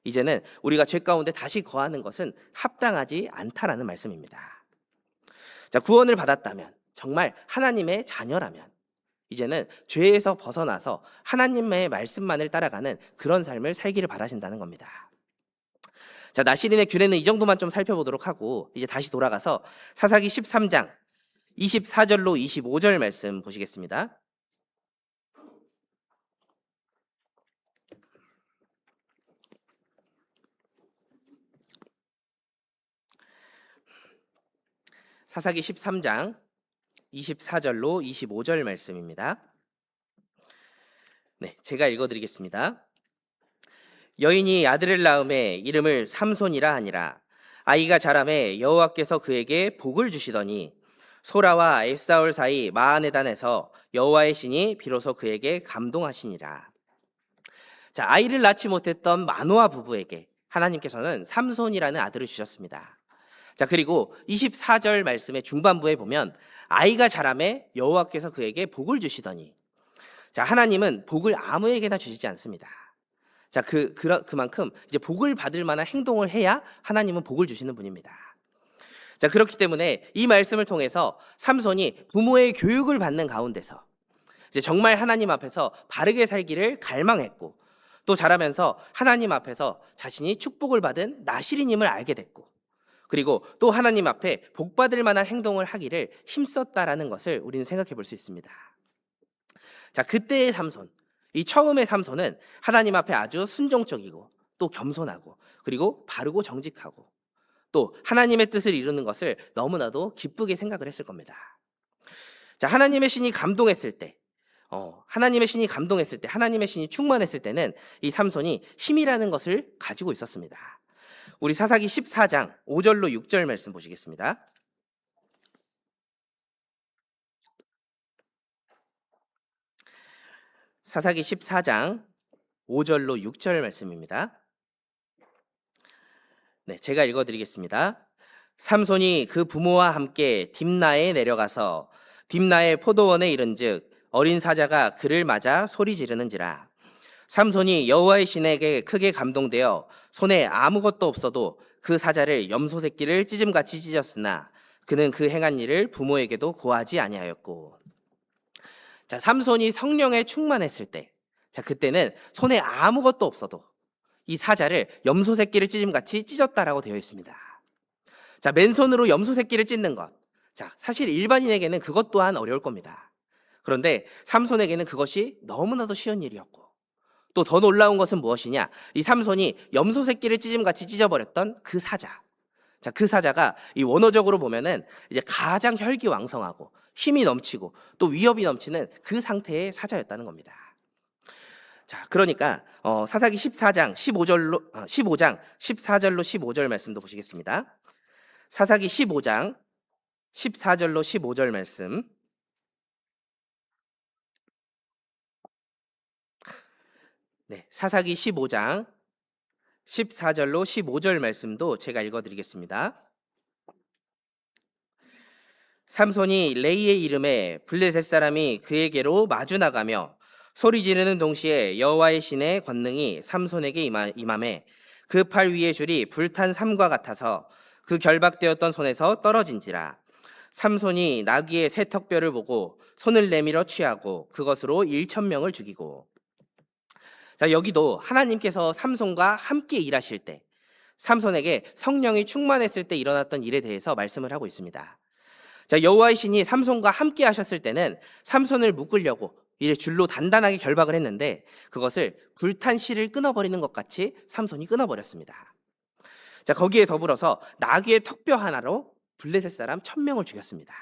이제는 우리가 죄 가운데 다시 거하는 것은 합당하지 않다라는 말씀입니다. 자, 구원을 받았다면, 정말 하나님의 자녀라면 이제는 죄에서 벗어나서 하나님의 말씀만을 따라가는 그런 삶을 살기를 바라신다는 겁니다. 자, 나시린의 규례는 이 정도만 좀 살펴보도록 하고 이제 다시 돌아가서 사사기 13장 24절로 25절 말씀 보시겠습니다. 사사기 13장 24절로 25절 말씀입니다. 네, 제가 읽어드리겠습니다. 여인이 아들을 낳음에 이름을 삼손이라 하니라. 아이가 자라매 여호와께서 그에게 복을 주시더니 소라와 에사올 사이 마하네단에서 여호와의 신이 비로소 그에게 감동하시니라. 자, 아이를 낳지 못했던 마노아 부부에게 하나님께서는 삼손이라는 아들을 주셨습니다. 자, 그리고 24절 말씀의 중반부에 보면 아이가 자라매 여호와께서 그에게 복을 주시더니, 자, 하나님은 복을 아무에게나 주시지 않습니다. 자, 그만큼 이제 복을 받을 만한 행동을 해야 하나님은 복을 주시는 분입니다. 자, 그렇기 때문에 이 말씀을 통해서 삼손이 부모의 교육을 받는 가운데서 이제 정말 하나님 앞에서 바르게 살기를 갈망했고 또 자라면서 하나님 앞에서 자신이 축복을 받은 나실인임을 알게 됐고, 그리고 또 하나님 앞에 복받을 만한 행동을 하기를 힘썼다라는 것을 우리는 생각해 볼 수 있습니다. 자, 그때의 삼손, 이 처음의 삼손은 하나님 앞에 아주 순종적이고 또 겸손하고 그리고 바르고 정직하고 또 하나님의 뜻을 이루는 것을 너무나도 기쁘게 생각을 했을 겁니다. 자, 하나님의 신이 감동했을 때, 하나님의 신이 충만했을 때는 이 삼손이 힘이라는 것을 가지고 있었습니다. 우리 사사기 14장 5절로 6절 말씀 보시겠습니다. 사사기 14장 5절로 6절 말씀입니다. 네, 제가 읽어드리겠습니다. 삼손이 그 부모와 함께 딥나에 내려가서 딥나의 포도원에 이른즉 어린 사자가 그를 맞아 소리 지르는지라. 삼손이 여호와의 신에게 크게 감동되어 손에 아무것도 없어도 그 사자를 염소 새끼를 찢음같이 찢었으나 그는 그 행한 일을 부모에게도 고하지 아니하였고. 자, 삼손이 성령에 충만했을 때, 자, 그때는 손에 아무것도 없어도 이 사자를 염소 새끼를 찢음같이 찢었다라고 되어 있습니다. 자, 맨손으로 염소 새끼를 찢는 것. 자, 사실 일반인에게는 그것 또한 어려울 겁니다. 그런데 삼손에게는 그것이 너무나도 쉬운 일이었고, 또 더 놀라운 것은 무엇이냐? 이 삼손이 염소 새끼를 찢음같이 찢어버렸던 그 사자. 자, 그 사자가 이 원어적으로 보면은 이제 가장 혈기왕성하고 힘이 넘치고 또 위협이 넘치는 그 상태의 사자였다는 겁니다. 자, 그러니까 사사기 15장 14절로 15절 말씀도 보시겠습니다. 사사기 15장 14절로 15절 말씀. 네, 사사기 15장 14절로 15절 말씀도 제가 읽어드리겠습니다. 삼손이 레이의 이름에 블레셋 사람이 그에게로 마주 나가며 소리 지르는 동시에 여호와의 신의 권능이 삼손에게 임함에 그 팔 위의 줄이 불탄 삼과 같아서 그 결박되었던 손에서 떨어진지라. 삼손이 나귀의 새 턱뼈를 보고 손을 내밀어 취하고 그것으로 1,000명을 죽이고. 자, 여기도 하나님께서 삼손과 함께 일하실 때, 삼손에게 성령이 충만했을 때 일어났던 일에 대해서 말씀을 하고 있습니다. 자, 여호와의 신이 삼손과 함께 하셨을 때는 삼손을 묶으려고 이래 줄로 단단하게 결박을 했는데 그것을 불탄 실을 끊어버리는 것 같이 삼손이 끊어버렸습니다. 자, 거기에 더불어서 나귀의 턱뼈 하나로 블레셋 사람 1,000명을 죽였습니다.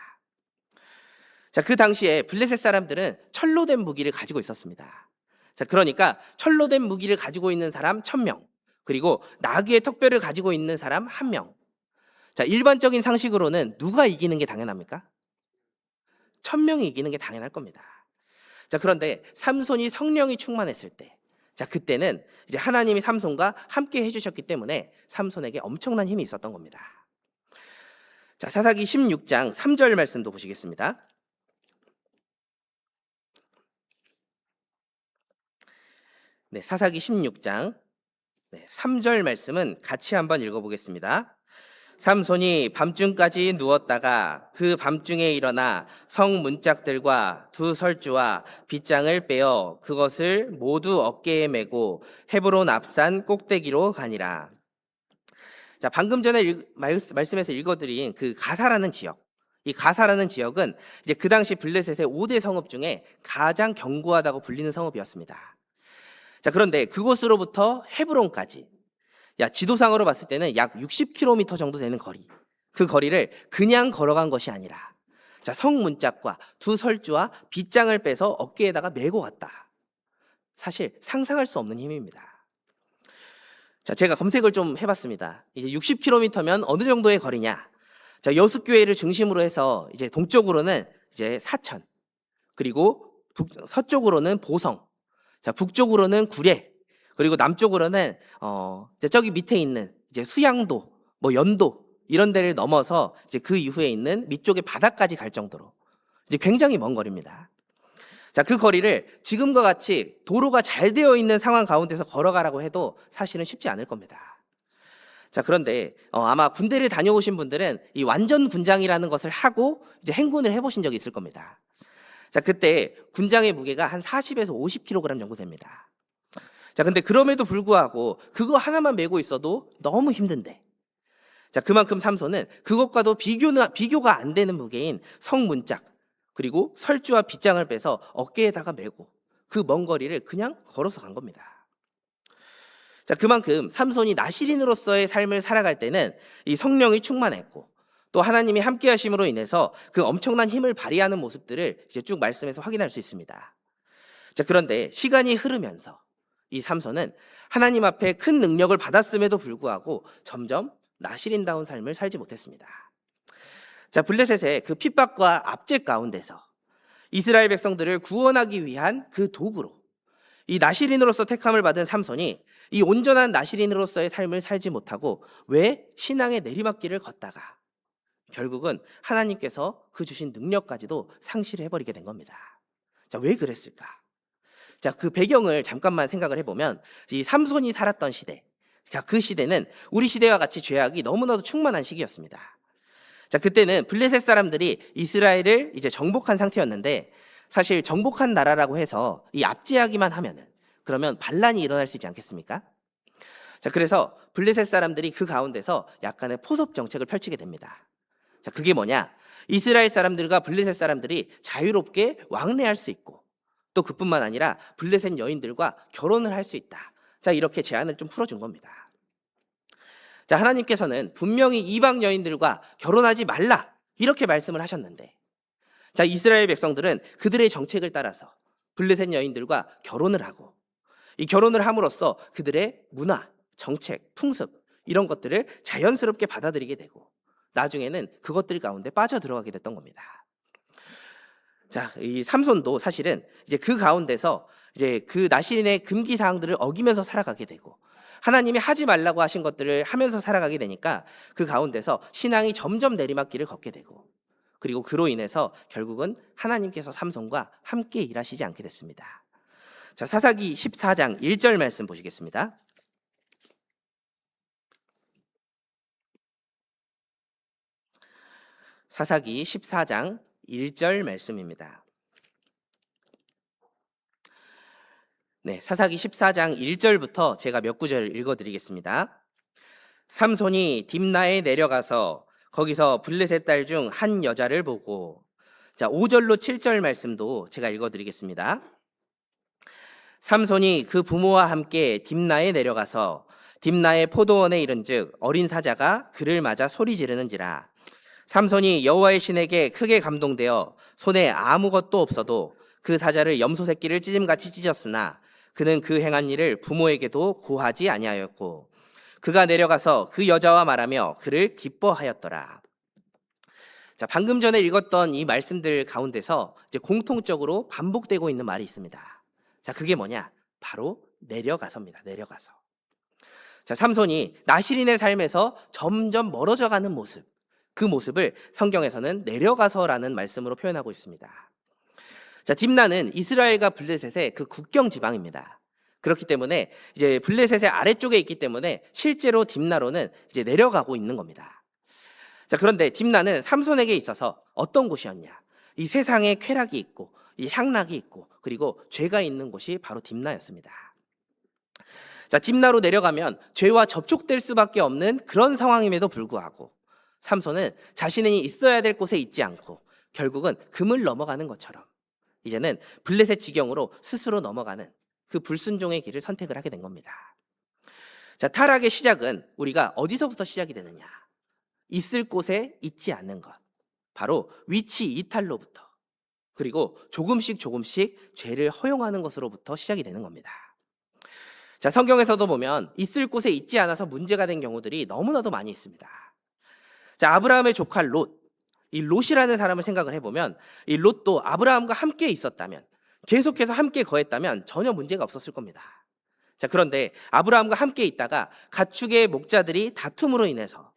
자, 그 당시에 블레셋 사람들은 철로 된 무기를 가지고 있었습니다. 자, 그러니까 철로 된 무기를 가지고 있는 사람 1,000명, 그리고 나귀의 턱뼈를 가지고 있는 사람 1명. 자, 일반적인 상식으로는 누가 이기는 게 당연합니까? 1,000명이 이기는 게 당연할 겁니다. 자, 그런데 삼손이 성령이 충만했을 때, 자, 그때는 이제 하나님이 삼손과 함께 해주셨기 때문에 삼손에게 엄청난 힘이 있었던 겁니다. 자, 사사기 16장 3절 말씀도 보시겠습니다. 네, 사사기 16장 3절 말씀은 같이 한번 읽어보겠습니다. 삼손이 밤중까지 누웠다가 그 밤중에 일어나 성 문짝들과 두 설주와 빗장을 빼어 그것을 모두 어깨에 메고 헤브론 앞산 꼭대기로 가니라. 자, 방금 전에 말씀에서 읽어드린 그 가사라는 지역, 이 가사라는 지역은 이제 그 당시 블레셋의 5대 성읍 중에 가장 견고하다고 불리는 성읍이었습니다. 자, 그런데 그곳으로부터 헤브론까지, 지도상으로 봤을 때는 약 60km 정도 되는 거리, 그 거리를 그냥 걸어간 것이 아니라, 자, 성문짝과 두 설주와 빗장을 빼서 어깨에다가 메고 갔다. 사실 상상할 수 없는 힘입니다. 자, 제가 검색을 좀 해봤습니다. 이제 60km면 어느 정도의 거리냐? 자, 여숫교회를 중심으로 해서 이제 동쪽으로는 이제 사천, 그리고 서쪽으로는 보성, 자, 북쪽으로는 구례, 그리고 남쪽으로는 저기 밑에 있는 이제 수양도, 뭐 연도 이런 데를 넘어서 이제 그 이후에 있는 밑쪽의 바다까지 갈 정도로 이제 굉장히 먼 거리입니다. 자, 그 거리를 지금과 같이 도로가 잘 되어 있는 상황 가운데서 걸어가라고 해도 사실은 쉽지 않을 겁니다. 자, 그런데 아마 군대를 다녀오신 분들은 이 완전 군장이라는 것을 하고 이제 행군을 해보신 적이 있을 겁니다. 자, 그때 군장의 무게가 한 40에서 50kg 정도 됩니다. 자, 근데 그럼에도 불구하고 그거 하나만 메고 있어도 너무 힘든데. 자, 그만큼 삼손은 그것과도 비교가 안 되는 무게인 성문짝, 그리고 설주와 빗장을 빼서 어깨에다가 메고 그 먼 거리를 그냥 걸어서 간 겁니다. 자, 그만큼 삼손이 나시린으로서의 삶을 살아갈 때는 이 성령이 충만했고, 또 하나님이 함께 하심으로 인해서 그 엄청난 힘을 발휘하는 모습들을 이제 쭉 말씀에서 확인할 수 있습니다. 자, 그런데 시간이 흐르면서 이 삼손은 하나님 앞에 큰 능력을 받았음에도 불구하고 점점 나시린다운 삶을 살지 못했습니다. 자, 블레셋의 그 핍박과 압제 가운데서 이스라엘 백성들을 구원하기 위한 그 도구로 이 나시린으로서 택함을 받은 삼손이 이 온전한 나시린으로서의 삶을 살지 못하고 왜 신앙의 내리막길을 걷다가 결국은 하나님께서 그 주신 능력까지도 상실해버리게 된 겁니다. 자, 왜 그랬을까? 자, 그 배경을 잠깐만 생각을 해보면 이 삼손이 살았던 시대, 그 시대는 우리 시대와 같이 죄악이 너무나도 충만한 시기였습니다. 자, 그때는 블레셋 사람들이 이스라엘을 이제 정복한 상태였는데, 사실 정복한 나라라고 해서 이 압제하기만 하면은 그러면 반란이 일어날 수 있지 않겠습니까? 자, 그래서 블레셋 사람들이 그 가운데서 약간의 포섭 정책을 펼치게 됩니다. 자, 그게 뭐냐? 이스라엘 사람들과 블레셋 사람들이 자유롭게 왕래할 수 있고, 또 그뿐만 아니라 블레셋 여인들과 결혼을 할 수 있다. 자, 이렇게 제안을 좀 풀어준 겁니다. 자, 하나님께서는 분명히 이방 여인들과 결혼하지 말라 이렇게 말씀을 하셨는데, 자, 이스라엘 백성들은 그들의 정책을 따라서 블레셋 여인들과 결혼을 하고, 이 결혼을 함으로써 그들의 문화, 정책, 풍습 이런 것들을 자연스럽게 받아들이게 되고, 나중에는 그것들 가운데 빠져 들어가게 됐던 겁니다. 자, 이 삼손도 사실은 이제 그 가운데서 이제 그 나시린의 금기 사항들을 어기면서 살아가게 되고, 하나님이 하지 말라고 하신 것들을 하면서 살아가게 되니까 그 가운데서 신앙이 점점 내리막길을 걷게 되고, 그리고 그로 인해서 결국은 하나님께서 삼손과 함께 일하시지 않게 됐습니다. 자, 사사기 14장 1절 말씀 보시겠습니다. 사사기 14장 1절 말씀입니다. 네, 사사기 14장 1절부터 제가 몇 구절 읽어드리겠습니다. 삼손이 딥나에 내려가서 거기서 블레셋 딸 중 한 여자를 보고, 자, 5절로 7절 말씀도 제가 읽어드리겠습니다. 삼손이 그 부모와 함께 딥나에 내려가서 딥나의 포도원에 이른즉 어린 사자가 그를 맞아 소리 지르는지라. 삼손이 여호와의 신에게 크게 감동되어 손에 아무것도 없어도 그 사자를 염소 새끼를 찢음같이 찢었으나 그는 그 행한 일을 부모에게도 고하지 아니하였고, 그가 내려가서 그 여자와 말하며 그를 기뻐하였더라. 자, 방금 전에 읽었던 이 말씀들 가운데서 이제 공통적으로 반복되고 있는 말이 있습니다. 자, 그게 뭐냐? 바로 내려가서입니다. 내려가서. 자, 삼손이 나시린의 삶에서 점점 멀어져가는 모습, 그 모습을 성경에서는 내려가서라는 말씀으로 표현하고 있습니다. 자, 딥나는 이스라엘과 블레셋의 그 국경 지방입니다. 그렇기 때문에 이제 블레셋의 아래쪽에 있기 때문에 실제로 딥나로는 이제 내려가고 있는 겁니다. 자, 그런데 딥나는 삼손에게 있어서 어떤 곳이었냐? 이 세상에 쾌락이 있고, 이 향락이 있고, 그리고 죄가 있는 곳이 바로 딥나였습니다. 자, 딥나로 내려가면 죄와 접촉될 수밖에 없는 그런 상황임에도 불구하고 삼손은 자신이 있어야 될 곳에 있지 않고 결국은 금을 넘어가는 것처럼 이제는 블레셋 지경으로 스스로 넘어가는 그 불순종의 길을 선택을 하게 된 겁니다. 자, 타락의 시작은 우리가 어디서부터 시작이 되느냐? 있을 곳에 있지 않는 것, 바로 위치 이탈로부터, 그리고 조금씩 죄를 허용하는 것으로부터 시작이 되는 겁니다. 자, 성경에서도 보면 있을 곳에 있지 않아서 문제가 된 경우들이 너무나도 많이 있습니다. 자, 아브라함의 조카 롯, 이 롯이라는 사람을 생각을 해보면 이 롯도 아브라함과 함께 있었다면, 계속해서 함께 거했다면 전혀 문제가 없었을 겁니다. 자, 그런데 아브라함과 함께 있다가 가축의 목자들이 다툼으로 인해서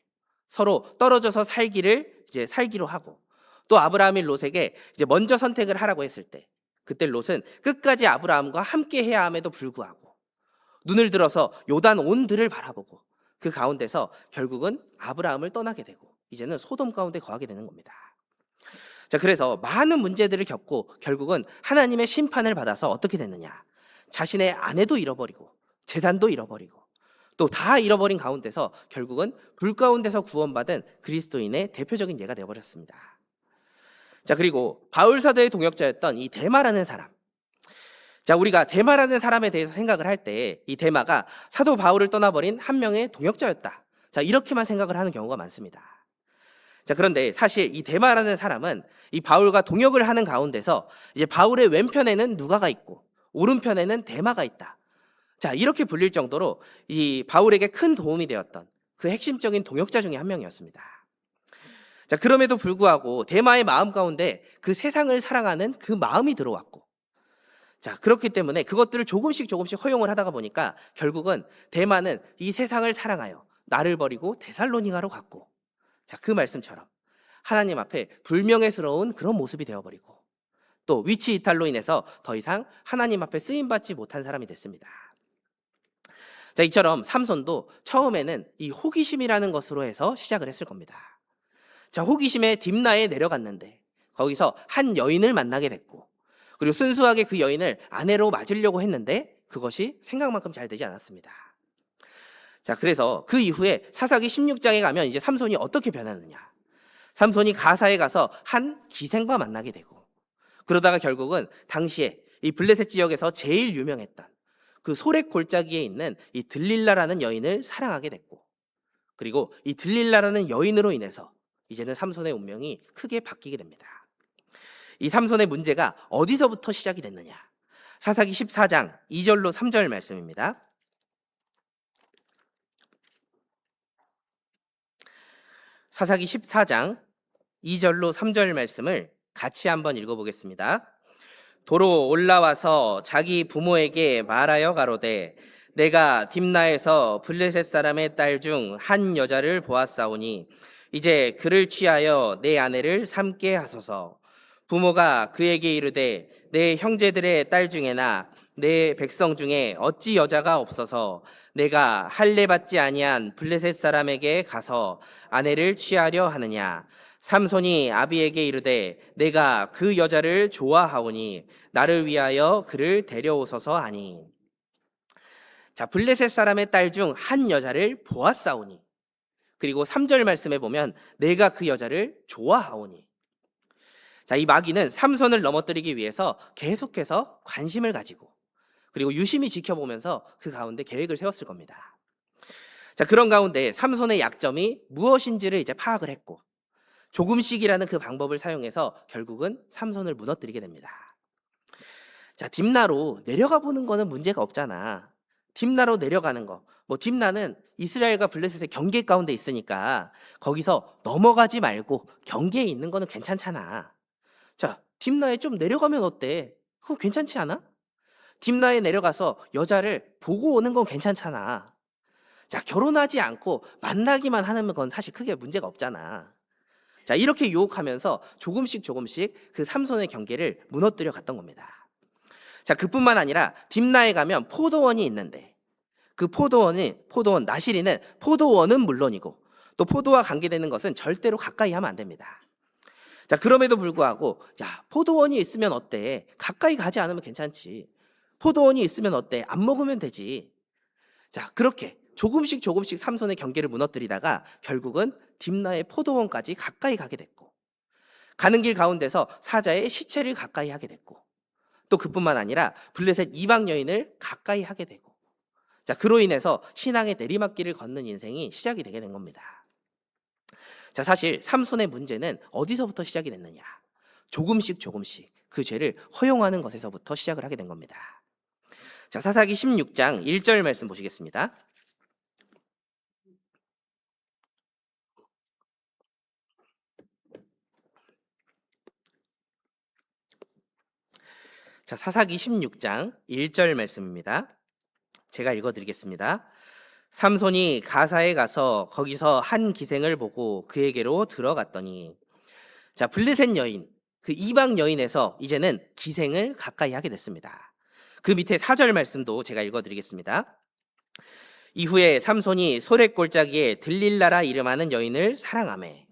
서로 떨어져서 살기로 하고, 또 아브라함이 롯에게 이제 먼저 선택을 하라고 했을 때, 그때 롯은 끝까지 아브라함과 함께 해야 함에도 불구하고 눈을 들어서 요단 온들을 바라보고 그 가운데서 결국은 아브라함을 떠나게 되고 이제는 소돔 가운데 거하게 되는 겁니다. 자, 그래서 많은 문제들을 겪고 결국은 하나님의 심판을 받아서 어떻게 됐느냐? 자신의 아내도 잃어버리고 재산도 잃어버리고 또 다 잃어버린 가운데서 결국은 불 가운데서 구원받은 그리스도인의 대표적인 예가 되어버렸습니다. 자, 그리고 바울 사도의 동역자였던 이 데마라는 사람. 자, 우리가 데마라는 사람에 대해서 생각을 할 때 이 데마가 사도 바울을 떠나버린 한 명의 동역자였다. 자, 이렇게만 생각을 하는 경우가 많습니다. 자, 그런데 사실 이 데마라는 사람은 이 바울과 동역을 하는 가운데서 이제 바울의 왼편에는 누가가 있고 오른편에는 데마가 있다. 자, 이렇게 불릴 정도로 이 바울에게 큰 도움이 되었던 그 핵심적인 동역자 중에 한 명이었습니다. 자, 그럼에도 불구하고 데마의 마음 가운데 그 세상을 사랑하는 그 마음이 들어왔고, 자, 그렇기 때문에 그것들을 조금씩 허용을 하다가 보니까 결국은 데마는 이 세상을 사랑하여 나를 버리고 데살로니가로 갔고, 자, 그 말씀처럼 하나님 앞에 불명예스러운 그런 모습이 되어버리고 또 위치 이탈로 인해서 더 이상 하나님 앞에 쓰임받지 못한 사람이 됐습니다. 자, 이처럼 삼손도 처음에는 이 호기심이라는 것으로 해서 시작을 했을 겁니다. 자, 호기심에 딥나에 내려갔는데 거기서 한 여인을 만나게 됐고, 그리고 순수하게 그 여인을 아내로 맞으려고 했는데 그것이 생각만큼 잘 되지 않았습니다. 자, 그래서 그 이후에 사사기 16장에 가면 이제 삼손이 어떻게 변하느냐. 삼손이 가사에 가서 한 기생과 만나게 되고, 그러다가 결국은 당시에 이 블레셋 지역에서 제일 유명했던 그 소렉 골짜기에 있는 이 들릴라라는 여인을 사랑하게 됐고, 그리고 이 들릴라라는 여인으로 인해서 이제는 삼손의 운명이 크게 바뀌게 됩니다. 이 삼손의 문제가 어디서부터 시작이 됐느냐. 사사기 14장 2절로 3절 말씀입니다. 사사기 14장 2절로 3절 말씀을 같이 한번 읽어보겠습니다. 도로 올라와서 자기 부모에게 말하여 가로되 내가 딥나에서 블레셋 사람의 딸 중 한 여자를 보았사오니 이제 그를 취하여 내 아내를 삼게 하소서. 부모가 그에게 이르되 내 형제들의 딸 중에나 내 백성 중에 어찌 여자가 없어서 내가 할례 받지 아니한 블레셋 사람에게 가서 아내를 취하려 하느냐. 삼손이 아비에게 이르되 내가 그 여자를 좋아하오니 나를 위하여 그를 데려오소서 하니. 자, 블레셋 사람의 딸 중 한 여자를 보았사오니, 그리고 3절 말씀에 보면 내가 그 여자를 좋아하오니. 자, 이 마귀는 삼손을 넘어뜨리기 위해서 계속해서 관심을 가지고 그리고 유심히 지켜보면서 그 가운데 계획을 세웠을 겁니다. 자, 그런 가운데 삼손의 약점이 무엇인지를 이제 파악을 했고 조금씩이라는 그 방법을 사용해서 결국은 삼손을 무너뜨리게 됩니다. 자, 딥나로 내려가 보는 거는 문제가 없잖아. 딥나로 내려가는 거. 딥나는 이스라엘과 블레셋의 경계 가운데 있으니까 거기서 넘어가지 말고 경계에 있는 거는 괜찮잖아. 자, 딥나에 좀 내려가면 어때? 그거 괜찮지 않아? 딥나에 내려가서 여자를 보고 오는 건 괜찮잖아. 자, 결혼하지 않고 만나기만 하는 건 사실 크게 문제가 없잖아. 자, 이렇게 유혹하면서 조금씩 그 삼손의 경계를 무너뜨려 갔던 겁니다. 자, 그뿐만 아니라 딥나에 가면 포도원이 있는데 그 포도원 나시리는 포도원은 물론이고 또 포도와 관계되는 것은 절대로 가까이 하면 안 됩니다. 자, 그럼에도 불구하고 야, 포도원이 있으면 어때? 가까이 가지 않으면 괜찮지. 포도원이 있으면 어때? 안 먹으면 되지. 자, 그렇게 조금씩 삼손의 경계를 무너뜨리다가 결국은 딥나의 포도원까지 가까이 가게 됐고, 가는 길 가운데서 사자의 시체를 가까이 하게 됐고, 또 그뿐만 아니라 블레셋 이방 여인을 가까이 하게 되고, 자, 그로 인해서 신앙의 내리막길을 걷는 인생이 시작이 되게 된 겁니다. 자, 사실 삼손의 문제는 어디서부터 시작이 됐느냐. 조금씩 그 죄를 허용하는 것에서부터 시작을 하게 된 겁니다. 자, 사사기 16장 1절 말씀 보시겠습니다. 자, 사사기 16장 1절 말씀입니다. 제가 읽어드리겠습니다. 삼손이 가사에 가서 거기서 한 기생을 보고 그에게로 들어갔더니, 자, 블레셋 여인, 그 이방 여인에서 이제는 기생을 가까이 하게 됐습니다. 그 밑에 4절 말씀도 제가 읽어드리겠습니다. 이후에 삼손이 소렛 골짜기에 들릴라라 이름하는 여인을 사랑하매.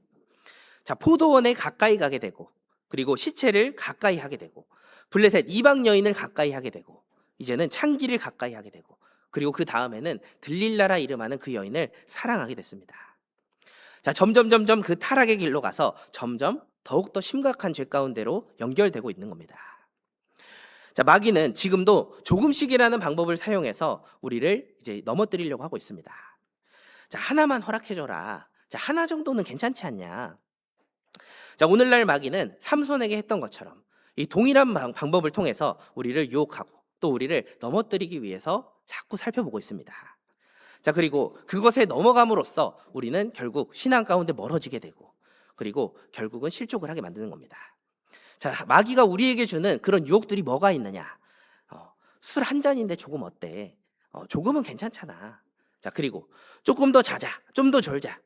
자, 포도원에 가까이 가게 되고 그리고 시체를 가까이 하게 되고 블레셋 이방 여인을 가까이 하게 되고 이제는 창기를 가까이 하게 되고 그리고 그 다음에는 들릴라라 이름하는 그 여인을 사랑하게 됐습니다. 자, 점점 그 타락의 길로 가서 점점 더욱더 심각한 죄 가운데로 연결되고 있는 겁니다. 자, 마귀는 지금도 조금씩이라는 방법을 사용해서 우리를 이제 넘어뜨리려고 하고 있습니다. 자, 하나만 허락해줘라. 자, 하나 정도는 괜찮지 않냐. 자, 오늘날 마귀는 삼손에게 했던 것처럼 이 동일한 방법을 통해서 우리를 유혹하고 또 우리를 넘어뜨리기 위해서 자꾸 살펴보고 있습니다. 자, 그리고 그것에 넘어감으로써 우리는 결국 신앙 가운데 멀어지게 되고 그리고 결국은 실족을 하게 만드는 겁니다. 자, 마귀가 우리에게 주는 그런 유혹들이 뭐가 있느냐? 술 한 잔인데 조금 어때? 조금은 괜찮잖아. 자, 그리고 조금 더 자자, 좀 더 졸자.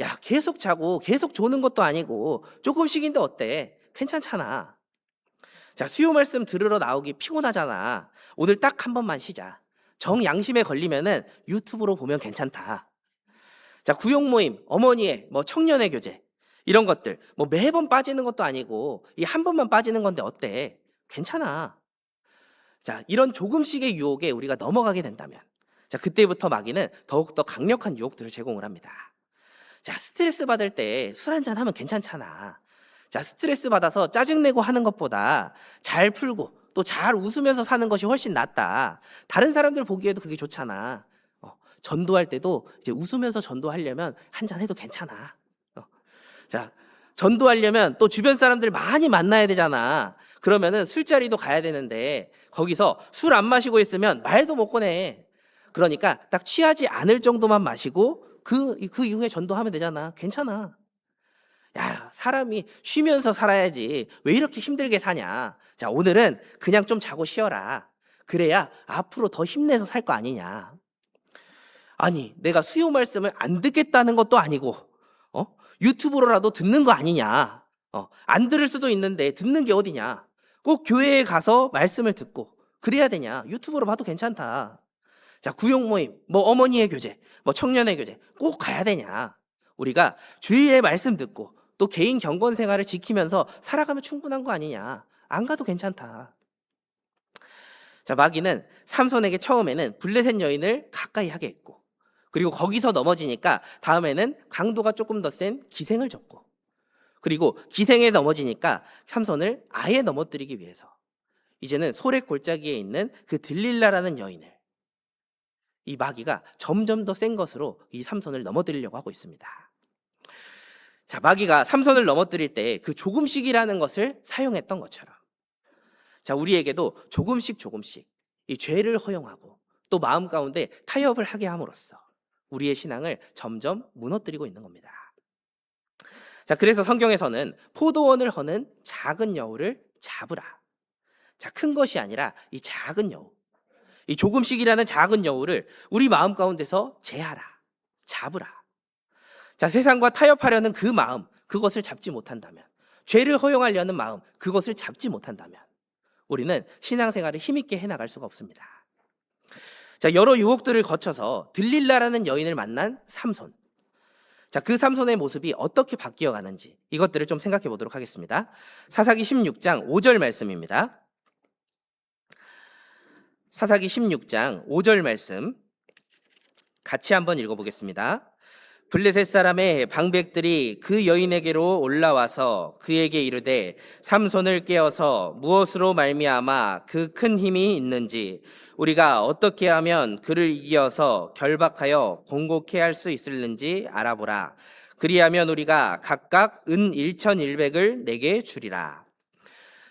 야, 계속 자고 계속 조는 것도 아니고 조금씩인데 어때? 괜찮잖아. 자, 수요 말씀 들으러 나오기 피곤하잖아. 오늘 딱 한 번만 쉬자. 정 양심에 걸리면은 유튜브로 보면 괜찮다. 자, 구역 모임, 어머니의 청년의 교제 이런 것들 매번 빠지는 것도 아니고 이 한 번만 빠지는 건데 어때? 괜찮아. 자, 이런 조금씩의 유혹에 우리가 넘어가게 된다면 자, 그때부터 마귀는 더욱더 강력한 유혹들을 제공을 합니다. 자, 스트레스 받을 때 술 한잔 하면 괜찮잖아. 자, 스트레스 받아서 짜증내고 하는 것보다 잘 풀고 또 잘 웃으면서 사는 것이 훨씬 낫다. 다른 사람들 보기에도 그게 좋잖아. 전도할 때도 이제 웃으면서 전도하려면 한잔 해도 괜찮아. 자, 전도하려면 또 주변 사람들 많이 만나야 되잖아. 그러면은 술자리도 가야 되는데 거기서 술 안 마시고 있으면 말도 못 꺼내. 그러니까 딱 취하지 않을 정도만 마시고 그 이후에 전도하면 되잖아. 괜찮아. 야, 사람이 쉬면서 살아야지 왜 이렇게 힘들게 사냐. 자, 오늘은 그냥 좀 자고 쉬어라. 그래야 앞으로 더 힘내서 살 거 아니냐. 아니, 내가 수요 말씀을 안 듣겠다는 것도 아니고 유튜브로라도 듣는 거 아니냐. 안 들을 수도 있는데 듣는 게 어디냐. 꼭 교회에 가서 말씀을 듣고 그래야 되냐. 유튜브로 봐도 괜찮다. 자, 구역 모임, 어머니의 교제, 청년의 교제 꼭 가야 되냐. 우리가 주일에 말씀 듣고 또 개인 경건 생활을 지키면서 살아가면 충분한 거 아니냐. 안 가도 괜찮다. 자, 마귀는 삼손에게 처음에는 블레셋 여인을 가까이 하게 했고 그리고 거기서 넘어지니까 다음에는 강도가 조금 더 센 기생을 줬고 그리고 기생에 넘어지니까 삼손을 아예 넘어뜨리기 위해서 이제는 소렛 골짜기에 있는 그 들릴라라는 여인을 이 마귀가 점점 더 센 것으로 이 삼손을 넘어뜨리려고 하고 있습니다. 자, 마귀가 삼손을 넘어뜨릴 때 그 조금씩이라는 것을 사용했던 것처럼 자, 우리에게도 조금씩 이 죄를 허용하고 또 마음 가운데 타협을 하게 함으로써 우리의 신앙을 점점 무너뜨리고 있는 겁니다. 자, 그래서 성경에서는 포도원을 허는 작은 여우를 잡으라. 자, 큰 것이 아니라 이 작은 여우, 이 조금씩이라는 작은 여우를 우리 마음 가운데서 제하라, 잡으라. 자, 세상과 타협하려는 그 마음, 그것을 잡지 못한다면, 죄를 허용하려는 마음, 그것을 잡지 못한다면 우리는 신앙생활을 힘있게 해나갈 수가 없습니다. 자, 여러 유혹들을 거쳐서 들릴라라는 여인을 만난 삼손. 자, 그 삼손의 모습이 어떻게 바뀌어 가는지 이것들을 좀 생각해 보도록 하겠습니다. 사사기 16장 5절 말씀입니다. 사사기 16장 5절 말씀 같이 한번 읽어보겠습니다. 블레셋 사람의 방백들이 그 여인에게로 올라와서 그에게 이르되 삼손을 깨어서 무엇으로 말미암아 그 큰 힘이 있는지 우리가 어떻게 하면 그를 이겨서 결박하여 공곡해 할 수 있을는지 알아보라. 그리하면 우리가 각각 은 1,100을 내게 주리라.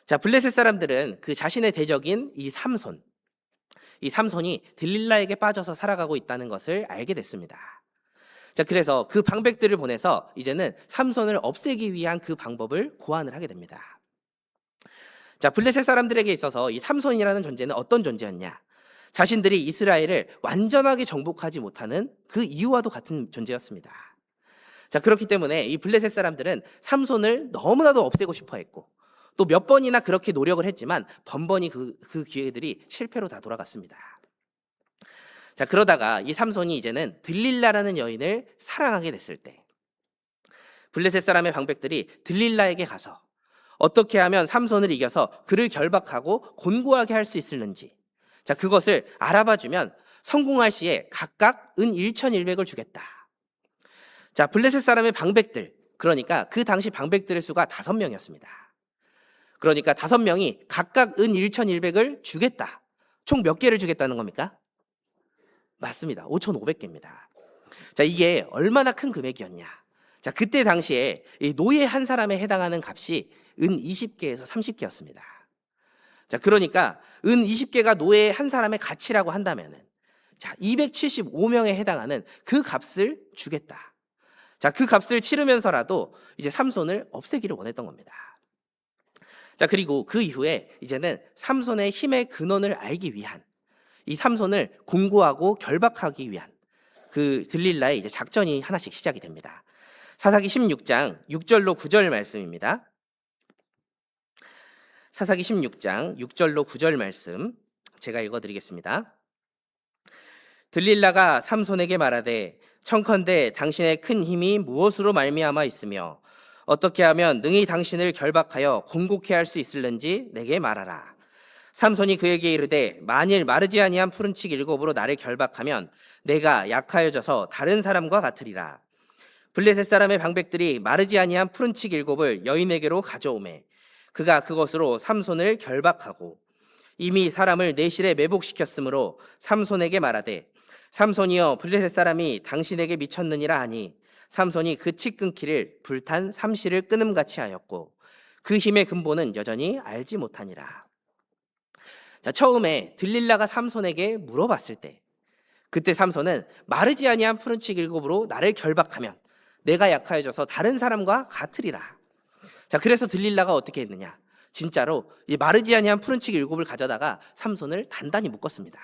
자, 블레셋 사람들은 그 자신의 대적인 이 삼손이 들릴라에게 빠져서 살아가고 있다는 것을 알게 됐습니다. 자, 그래서 그 방백들을 보내서 이제는 삼손을 없애기 위한 그 방법을 고안을 하게 됩니다. 자, 블레셋 사람들에게 있어서 이 삼손이라는 존재는 어떤 존재였냐? 자신들이 이스라엘을 완전하게 정복하지 못하는 그 이유와도 같은 존재였습니다. 자, 그렇기 때문에 이 블레셋 사람들은 삼손을 너무나도 없애고 싶어 했고 또 몇 번이나 그렇게 노력을 했지만 번번이 그 기회들이 실패로 다 돌아갔습니다. 자, 그러다가 이 삼손이 이제는 들릴라라는 여인을 사랑하게 됐을 때 블레셋 사람의 방백들이 들릴라에게 가서 어떻게 하면 삼손을 이겨서 그를 결박하고 곤고하게 할 수 있을는지 자, 그것을 알아봐 주면 성공할 시에 각각 은 1,100을 주겠다. 자, 블레셋 사람의 방백들, 그러니까 그 당시 방백들의 수가 5명이었습니다. 그러니까 5명이 각각 은 1,100을 주겠다. 총 몇 개를 주겠다는 겁니까? 맞습니다. 5,500개입니다. 자, 이게 얼마나 큰 금액이었냐. 자, 그때 당시에 이 노예 한 사람에 해당하는 값이 은 20개에서 30개였습니다. 자, 그러니까 은 20개가 노예 한 사람의 가치라고 한다면은, 자, 275명에 해당하는 그 값을 주겠다. 자, 그 값을 치르면서라도 이제 삼손을 없애기를 원했던 겁니다. 자, 그리고 그 이후에 이제는 삼손의 힘의 근원을 알기 위한, 이 삼손을 공고하고 결박하기 위한 그 들릴라의 이제 작전이 하나씩 시작이 됩니다. 사사기 16장 6절로 9절 말씀입니다. 사사기 16장 6절로 9절 말씀 제가 읽어드리겠습니다. 들릴라가 삼손에게 말하되 청컨대 당신의 큰 힘이 무엇으로 말미암아 있으며 어떻게 하면 능히 당신을 결박하여 공고케 할 수 있을는지 내게 말하라. 삼손이 그에게 이르되 만일 마르지 아니한 푸른칙 7으로 나를 결박하면 내가 약하여져서 다른 사람과 같으리라. 블레셋 사람의 방백들이 마르지 아니한 푸른칙 7을 여인에게로 가져오매 그가 그것으로 삼손을 결박하고 이미 사람을 내실에 매복시켰으므로 삼손에게 말하되 삼손이여 블레셋 사람이 당신에게 미쳤느니라 하니 삼손이 그 칙 끊기를 불탄 삼시를 끊음같이 하였고 그 힘의 근본은 여전히 알지 못하니라. 자, 처음에 들릴라가 삼손에게 물어봤을 때 그때 삼손은 마르지 아니한 푸른칙 7으로 나를 결박하면 내가 약하여져서 다른 사람과 같으리라. 자, 그래서 들릴라가 어떻게 했느냐? 진짜로 이 마르지 아니한 푸른칙 7을 가져다가 삼손을 단단히 묶었습니다.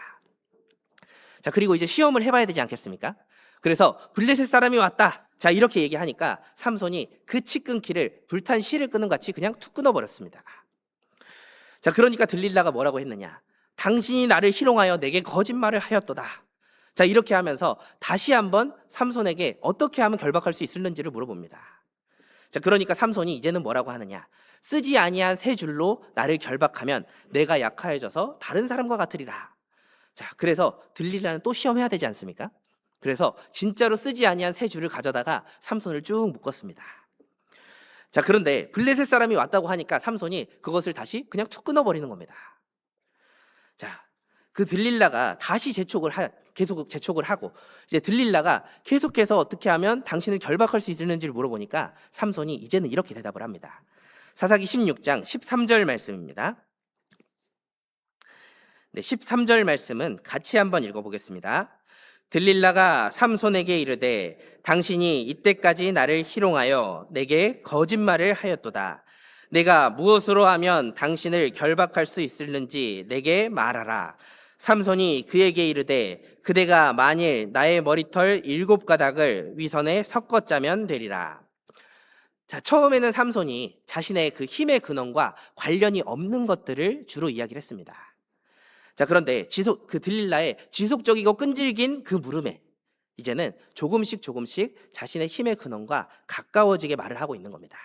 자, 그리고 이제 시험을 해봐야 되지 않겠습니까? 그래서 블레셋 사람이 왔다. 자, 이렇게 얘기하니까 삼손이 그 칙 끊기를 불탄 실을 끄는 같이 그냥 툭 끊어버렸습니다. 자, 그러니까 들릴라가 뭐라고 했느냐? 당신이 나를 희롱하여 내게 거짓말을 하였도다. 자, 이렇게 하면서 다시 한번 삼손에게 어떻게 하면 결박할 수 있을는지를 물어봅니다. 자, 그러니까 삼손이 이제는 뭐라고 하느냐? 쓰지 아니한 세 줄로 나를 결박하면 내가 약하여져서 다른 사람과 같으리라. 자, 그래서 들릴라는 또 시험해야 되지 않습니까? 그래서 진짜로 쓰지 아니한 세 줄을 가져다가 삼손을 쭉 묶었습니다. 자, 그런데 블레셋 사람이 왔다고 하니까 삼손이 그것을 다시 그냥 툭 끊어버리는 겁니다. 자, 그 들릴라가 다시 계속 재촉을 하고 이제 들릴라가 계속해서 어떻게 하면 당신을 결박할 수 있는지를 물어보니까 삼손이 이제는 이렇게 대답을 합니다. 사사기 16장 13절 말씀입니다. 네, 13절 말씀은 같이 한번 읽어보겠습니다. 들릴라가 삼손에게 이르되 당신이 이때까지 나를 희롱하여 내게 거짓말을 하였도다. 내가 무엇으로 하면 당신을 결박할 수 있을는지 내게 말하라. 삼손이 그에게 이르되 그대가 만일 나의 머리털 7가닥을 위선에 섞어 짜면 되리라. 자, 처음에는 삼손이 자신의 그 힘의 근원과 관련이 없는 것들을 주로 이야기를 했습니다. 자, 그런데 그 들릴라의 지속적이고 끈질긴 그 물음에 이제는 조금씩 자신의 힘의 근원과 가까워지게 말을 하고 있는 겁니다.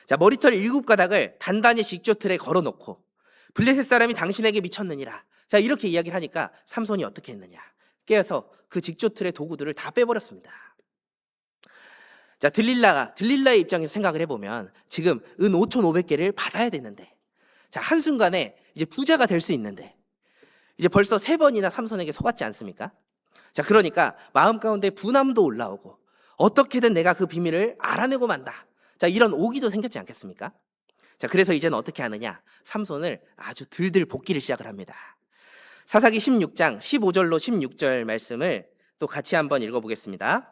자, 머리털 7가닥을 단단히 직조틀에 걸어놓고 블레셋 사람이 당신에게 미쳤느니라. 자, 이렇게 이야기를 하니까 삼손이 어떻게 했느냐? 깨어서 그 직조틀의 도구들을 다 빼버렸습니다. 자, 들릴라의 입장에서 생각을 해보면 지금 은 5,500개를 받아야 되는데, 자, 한순간에 이제 부자가 될 수 있는데 이제 벌써 3번이나 삼손에게 속았지 않습니까? 자, 그러니까 마음 가운데 분함도 올라오고 어떻게든 내가 그 비밀을 알아내고 만다. 자, 이런 오기도 생겼지 않겠습니까? 자, 그래서 이제는 어떻게 하느냐? 삼손을 아주 들들 볶기를 시작을 합니다. 사사기 16장 15절로 16절 말씀을 또 같이 한번 읽어보겠습니다.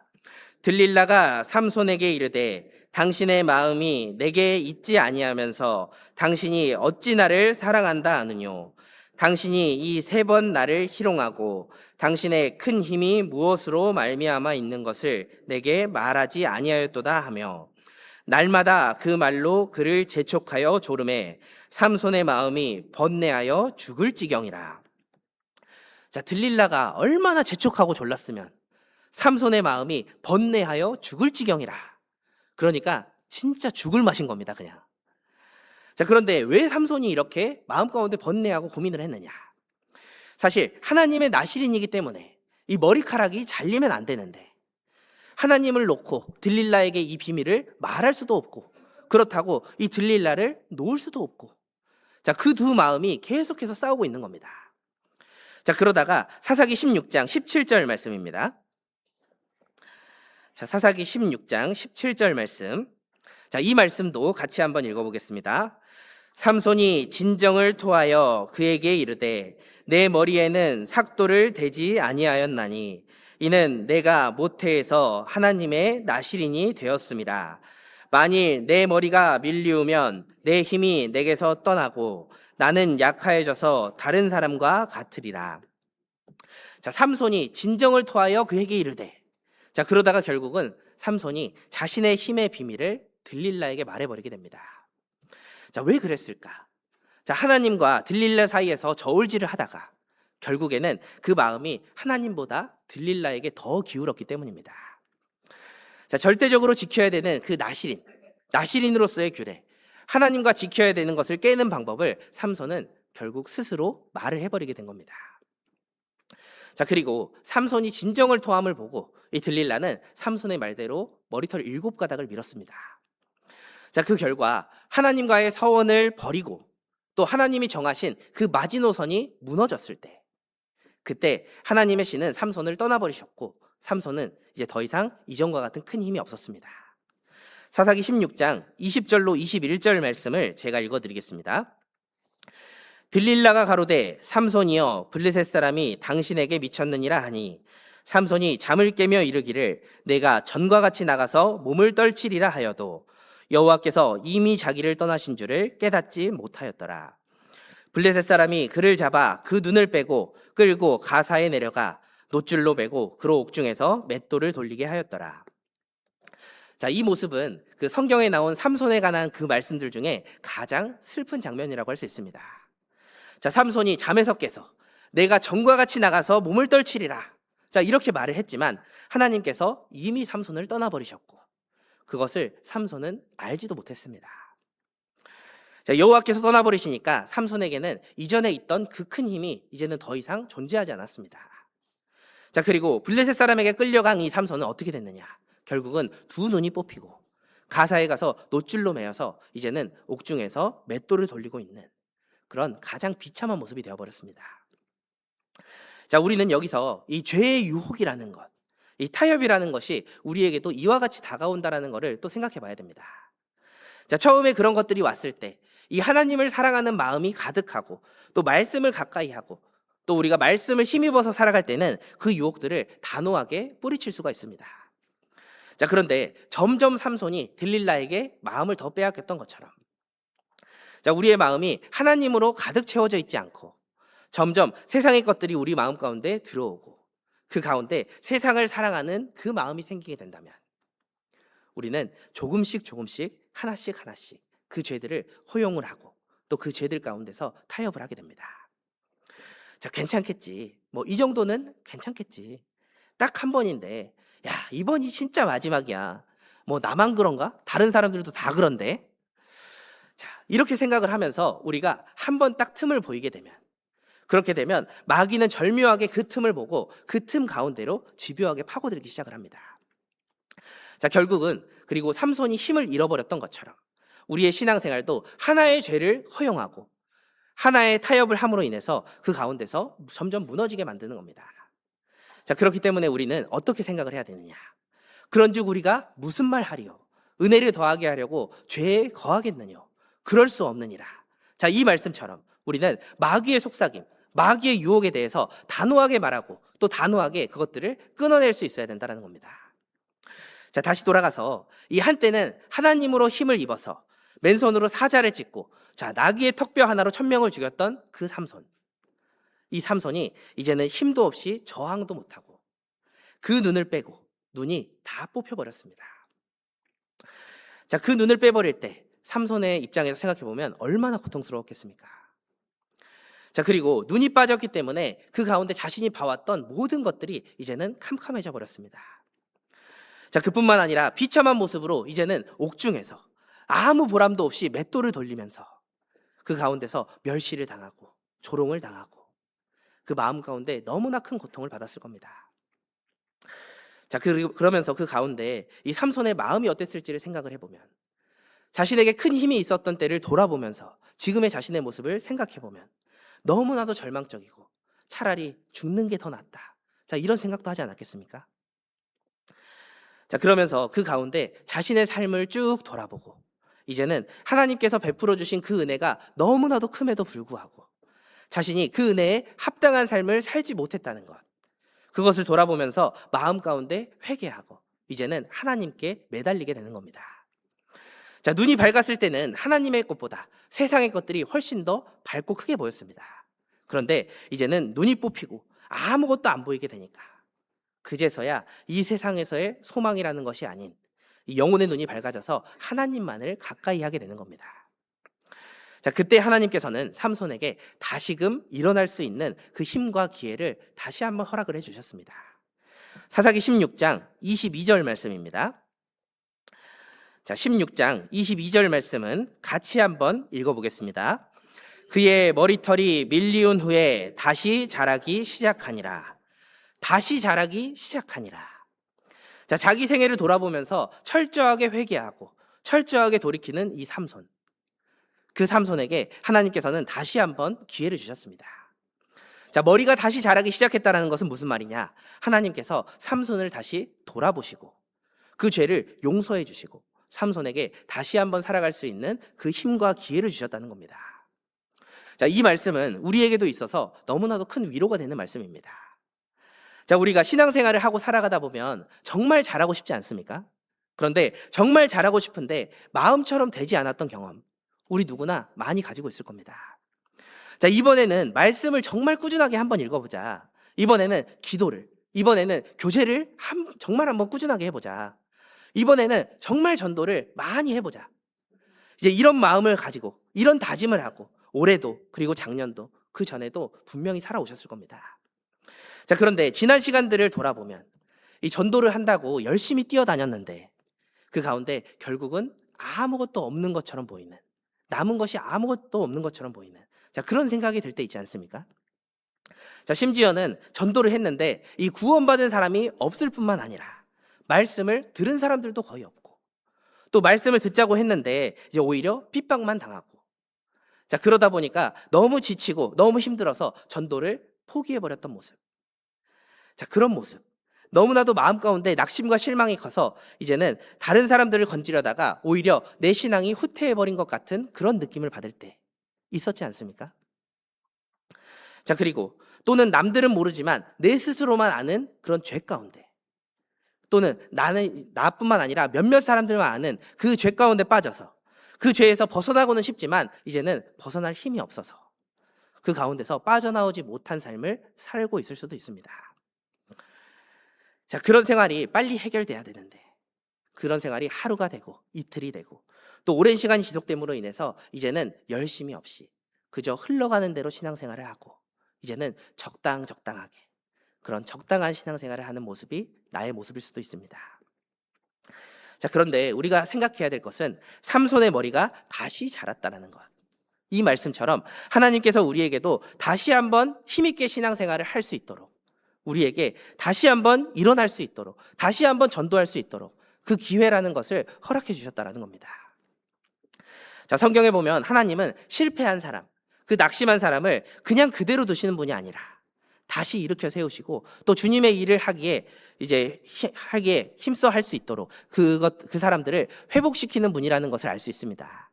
들릴라가 삼손에게 이르되 당신의 마음이 내게 있지 아니하면서 당신이 어찌 나를 사랑한다 하느뇨? 당신이 이 3번 나를 희롱하고 당신의 큰 힘이 무엇으로 말미암아 있는 것을 내게 말하지 아니하였도다 하며 날마다 그 말로 그를 재촉하여 조름해 삼손의 마음이 번뇌하여 죽을 지경이라. 자, 들릴라가 얼마나 재촉하고 졸랐으면 삼손의 마음이 번뇌하여 죽을 지경이라. 그러니까 진짜 죽을 맛인 겁니다, 그냥. 자, 그런데 왜 삼손이 이렇게 마음 가운데 번뇌하고 고민을 했느냐? 사실 하나님의 나실인이기 때문에 이 머리카락이 잘리면 안 되는데, 하나님을 놓고 들릴라에게 이 비밀을 말할 수도 없고, 그렇다고 이 들릴라를 놓을 수도 없고, 자, 그 두 마음이 계속해서 싸우고 있는 겁니다. 자, 그러다가 사사기 16장 17절 말씀입니다. 자, 사사기 16장 17절 말씀. 자, 이 말씀도 같이 한번 읽어보겠습니다. 삼손이 진정을 토하여 그에게 이르되 내 머리에는 삭도를 대지 아니하였나니 이는 내가 모태에서 하나님의 나실인이 되었음이라. 만일 내 머리가 밀리우면 내 힘이 내게서 떠나고 나는 약하여져서 다른 사람과 같으리라. 자, 삼손이 진정을 토하여 그에게 이르되, 자, 그러다가 결국은 삼손이 자신의 힘의 비밀을 들릴라에게 말해버리게 됩니다. 자, 왜 그랬을까? 자, 하나님과 들릴라 사이에서 저울질을 하다가 결국에는 그 마음이 하나님보다 들릴라에게 더 기울었기 때문입니다. 자, 절대적으로 지켜야 되는 그 나실인으로서의 규례, 하나님과 지켜야 되는 것을 깨는 방법을 삼손은 결국 스스로 말을 해버리게 된 겁니다. 자, 그리고 삼손이 진정을 토함을 보고 이 들릴라는 삼손의 말대로 머리털 7가닥을 밀었습니다. 자, 그 결과 하나님과의 서원을 버리고 또 하나님이 정하신 그 마지노선이 무너졌을 때, 그때 하나님의 신은 삼손을 떠나버리셨고 삼손은 이제 더 이상 이전과 같은 큰 힘이 없었습니다. 사사기 16장 20절로 21절 말씀을 제가 읽어드리겠습니다. 들릴라가 가로되 삼손이여 블레셋 사람이 당신에게 미쳤느니라 하니 삼손이 잠을 깨며 이르기를 내가 전과 같이 나가서 몸을 떨치리라 하여도 여호와께서 이미 자기를 떠나신 줄을 깨닫지 못하였더라. 블레셋 사람이 그를 잡아 그 눈을 빼고 끌고 가사에 내려가 놋줄로 매고 그로 옥중에서 맷돌을 돌리게 하였더라. 자, 이 모습은 그 성경에 나온 삼손에 관한 그 말씀들 중에 가장 슬픈 장면이라고 할 수 있습니다. 자, 삼손이 잠에서 깨서 내가 전과 같이 나가서 몸을 떨치리라, 자, 이렇게 말을 했지만 하나님께서 이미 삼손을 떠나버리셨고 그것을 삼손은 알지도 못했습니다. 자, 여호와께서 떠나버리시니까 삼손에게는 이전에 있던 그 큰 힘이 이제는 더 이상 존재하지 않았습니다. 자, 그리고 블레셋 사람에게 끌려간 이 삼손은 어떻게 됐느냐? 결국은 두 눈이 뽑히고 가사에 가서 놋줄로 매여서 이제는 옥중에서 맷돌을 돌리고 있는 그런 가장 비참한 모습이 되어버렸습니다. 자, 우리는 여기서 이 죄의 유혹이라는 것, 이 타협이라는 것이 우리에게도 이와 같이 다가온다라는 것을 또 생각해 봐야 됩니다. 자, 처음에 그런 것들이 왔을 때 이 하나님을 사랑하는 마음이 가득하고 또 말씀을 가까이 하고 또 우리가 말씀을 힘입어서 살아갈 때는 그 유혹들을 단호하게 뿌리칠 수가 있습니다. 자, 그런데 점점 삼손이 들릴라에게 마음을 더 빼앗겼던 것처럼, 자, 우리의 마음이 하나님으로 가득 채워져 있지 않고 점점 세상의 것들이 우리 마음 가운데 들어오고 그 가운데 세상을 사랑하는 그 마음이 생기게 된다면 우리는 조금씩 하나씩 그 죄들을 허용을 하고 또 그 죄들 가운데서 타협을 하게 됩니다. 자, 괜찮겠지, 뭐 이 정도는 괜찮겠지, 딱 한 번인데, 야, 이번이 진짜 마지막이야, 뭐 나만 그런가? 다른 사람들도 다 그런데. 자, 이렇게 생각을 하면서 우리가 한 번 딱 틈을 보이게 되면, 그렇게 되면 마귀는 절묘하게 그 틈을 보고 그 틈 가운데로 집요하게 파고들기 시작을 합니다. 자, 결국은 그리고 삼손이 힘을 잃어버렸던 것처럼 우리의 신앙생활도 하나의 죄를 허용하고 하나의 타협을 함으로 인해서 그 가운데서 점점 무너지게 만드는 겁니다. 자, 그렇기 때문에 우리는 어떻게 생각을 해야 되느냐? 그런즉 우리가 무슨 말 하리요? 은혜를 더하게 하려고 죄에 거하겠느뇨? 그럴 수 없느니라. 자, 이 말씀처럼 우리는 마귀의 속삭임, 마귀의 유혹에 대해서 단호하게 말하고 또 단호하게 그것들을 끊어낼 수 있어야 된다는 겁니다. 자, 다시 돌아가서 이 한때는 하나님으로 힘을 입어서 맨손으로 사자를 찢고 자, 나귀의 턱뼈 하나로 1000명을 죽였던 그 삼손, 이 삼손이 이제는 힘도 없이 저항도 못하고 그 눈을 빼고 눈이 다 뽑혀버렸습니다. 자, 그 눈을 빼버릴 때 삼손의 입장에서 생각해보면 얼마나 고통스러웠겠습니까? 자, 그리고 눈이 빠졌기 때문에 그 가운데 자신이 봐왔던 모든 것들이 이제는 캄캄해져 버렸습니다. 자, 그뿐만 아니라 비참한 모습으로 이제는 옥중에서 아무 보람도 없이 맷돌을 돌리면서 그 가운데서 멸시를 당하고 조롱을 당하고 그 마음 가운데 너무나 큰 고통을 받았을 겁니다. 자, 그러면서 그 가운데 이 삼손의 마음이 어땠을지를 생각을 해보면, 자신에게 큰 힘이 있었던 때를 돌아보면서 지금의 자신의 모습을 생각해보면 너무나도 절망적이고 차라리 죽는 게 더 낫다. 자, 이런 생각도 하지 않았겠습니까? 자, 그러면서 그 가운데 자신의 삶을 쭉 돌아보고 이제는 하나님께서 베풀어 주신 그 은혜가 너무나도 큼에도 불구하고 자신이 그 은혜에 합당한 삶을 살지 못했다는 것, 그것을 돌아보면서 마음 가운데 회개하고 이제는 하나님께 매달리게 되는 겁니다. 자, 눈이 밝았을 때는 하나님의 것보다 세상의 것들이 훨씬 더 밝고 크게 보였습니다. 그런데 이제는 눈이 뽑히고 아무것도 안 보이게 되니까 그제서야 이 세상에서의 소망이라는 것이 아닌 이 영혼의 눈이 밝아져서 하나님만을 가까이 하게 되는 겁니다. 자, 그때 하나님께서는 삼손에게 다시금 일어날 수 있는 그 힘과 기회를 다시 한번 허락을 해주셨습니다. 사사기 16장 22절 말씀입니다. 자, 16장 22절 말씀은 같이 한번 읽어보겠습니다. 그의 머리털이 밀리운 후에 다시 자라기 시작하니라. 다시 자라기 시작하니라. 자, 자기 생애를 돌아보면서 철저하게 회개하고 철저하게 돌이키는 이 삼손. 그 삼손에게 하나님께서는 다시 한번 기회를 주셨습니다. 자, 머리가 다시 자라기 시작했다는 것은 무슨 말이냐? 하나님께서 삼손을 다시 돌아보시고 그 죄를 용서해 주시고 삼손에게 다시 한번 살아갈 수 있는 그 힘과 기회를 주셨다는 겁니다. 자, 이 말씀은 우리에게도 있어서 너무나도 큰 위로가 되는 말씀입니다. 자, 우리가 신앙생활을 하고 살아가다 보면 정말 잘하고 싶지 않습니까? 그런데 정말 잘하고 싶은데 마음처럼 되지 않았던 경험, 우리 누구나 많이 가지고 있을 겁니다. 자, 이번에는 말씀을 정말 꾸준하게 한번 읽어보자. 이번에는 기도를, 이번에는 교제를 정말 한번 꾸준하게 해보자. 이번에는 정말 전도를 많이 해보자. 이제 이런 마음을 가지고 이런 다짐을 하고 올해도 그리고 작년도 그 전에도 분명히 살아오셨을 겁니다. 자, 그런데 지난 시간들을 돌아보면 이 전도를 한다고 열심히 뛰어다녔는데 그 가운데 결국은 아무것도 없는 것처럼 보이는, 남은 것이 아무것도 없는 것처럼 보이는, 자, 그런 생각이 들 때 있지 않습니까? 자, 심지어는 전도를 했는데 이 구원받은 사람이 없을 뿐만 아니라 말씀을 들은 사람들도 거의 없고 또 말씀을 듣자고 했는데 이제 오히려 핍박만 당하고, 자, 그러다 보니까 너무 지치고 너무 힘들어서 전도를 포기해버렸던 모습. 자, 그런 모습, 너무나도 마음 가운데 낙심과 실망이 커서 이제는 다른 사람들을 건지려다가 오히려 내 신앙이 후퇴해버린 것 같은 그런 느낌을 받을 때 있었지 않습니까? 자, 그리고 또는 남들은 모르지만 내 스스로만 아는 그런 죄 가운데, 또는 나뿐만 아니라 몇몇 사람들만 아는 그 죄 가운데 빠져서 그 죄에서 벗어나고는 싶지만 이제는 벗어날 힘이 없어서 그 가운데서 빠져나오지 못한 삶을 살고 있을 수도 있습니다. 자, 그런 생활이 빨리 해결돼야 되는데 그런 생활이 하루가 되고 이틀이 되고 또 오랜 시간이 지속됨으로 인해서 이제는 열심히 없이 그저 흘러가는 대로 신앙생활을 하고 이제는 적당하게 그런 적당한 신앙생활을 하는 모습이 나의 모습일 수도 있습니다. 자, 그런데 우리가 생각해야 될 것은 삼손의 머리가 다시 자랐다는 것. 이 말씀처럼 하나님께서 우리에게도 다시 한번 힘있게 신앙생활을 할 수 있도록, 우리에게 다시 한번 일어날 수 있도록, 다시 한번 전도할 수 있도록 그 기회라는 것을 허락해 주셨다는 겁니다. 자, 성경에 보면 하나님은 실패한 사람, 그 낙심한 사람을 그냥 그대로 두시는 분이 아니라 다시 일으켜 세우시고 또 주님의 일을 하기에 힘써 할 수 있도록 그 사람들을 회복시키는 분이라는 것을 알 수 있습니다.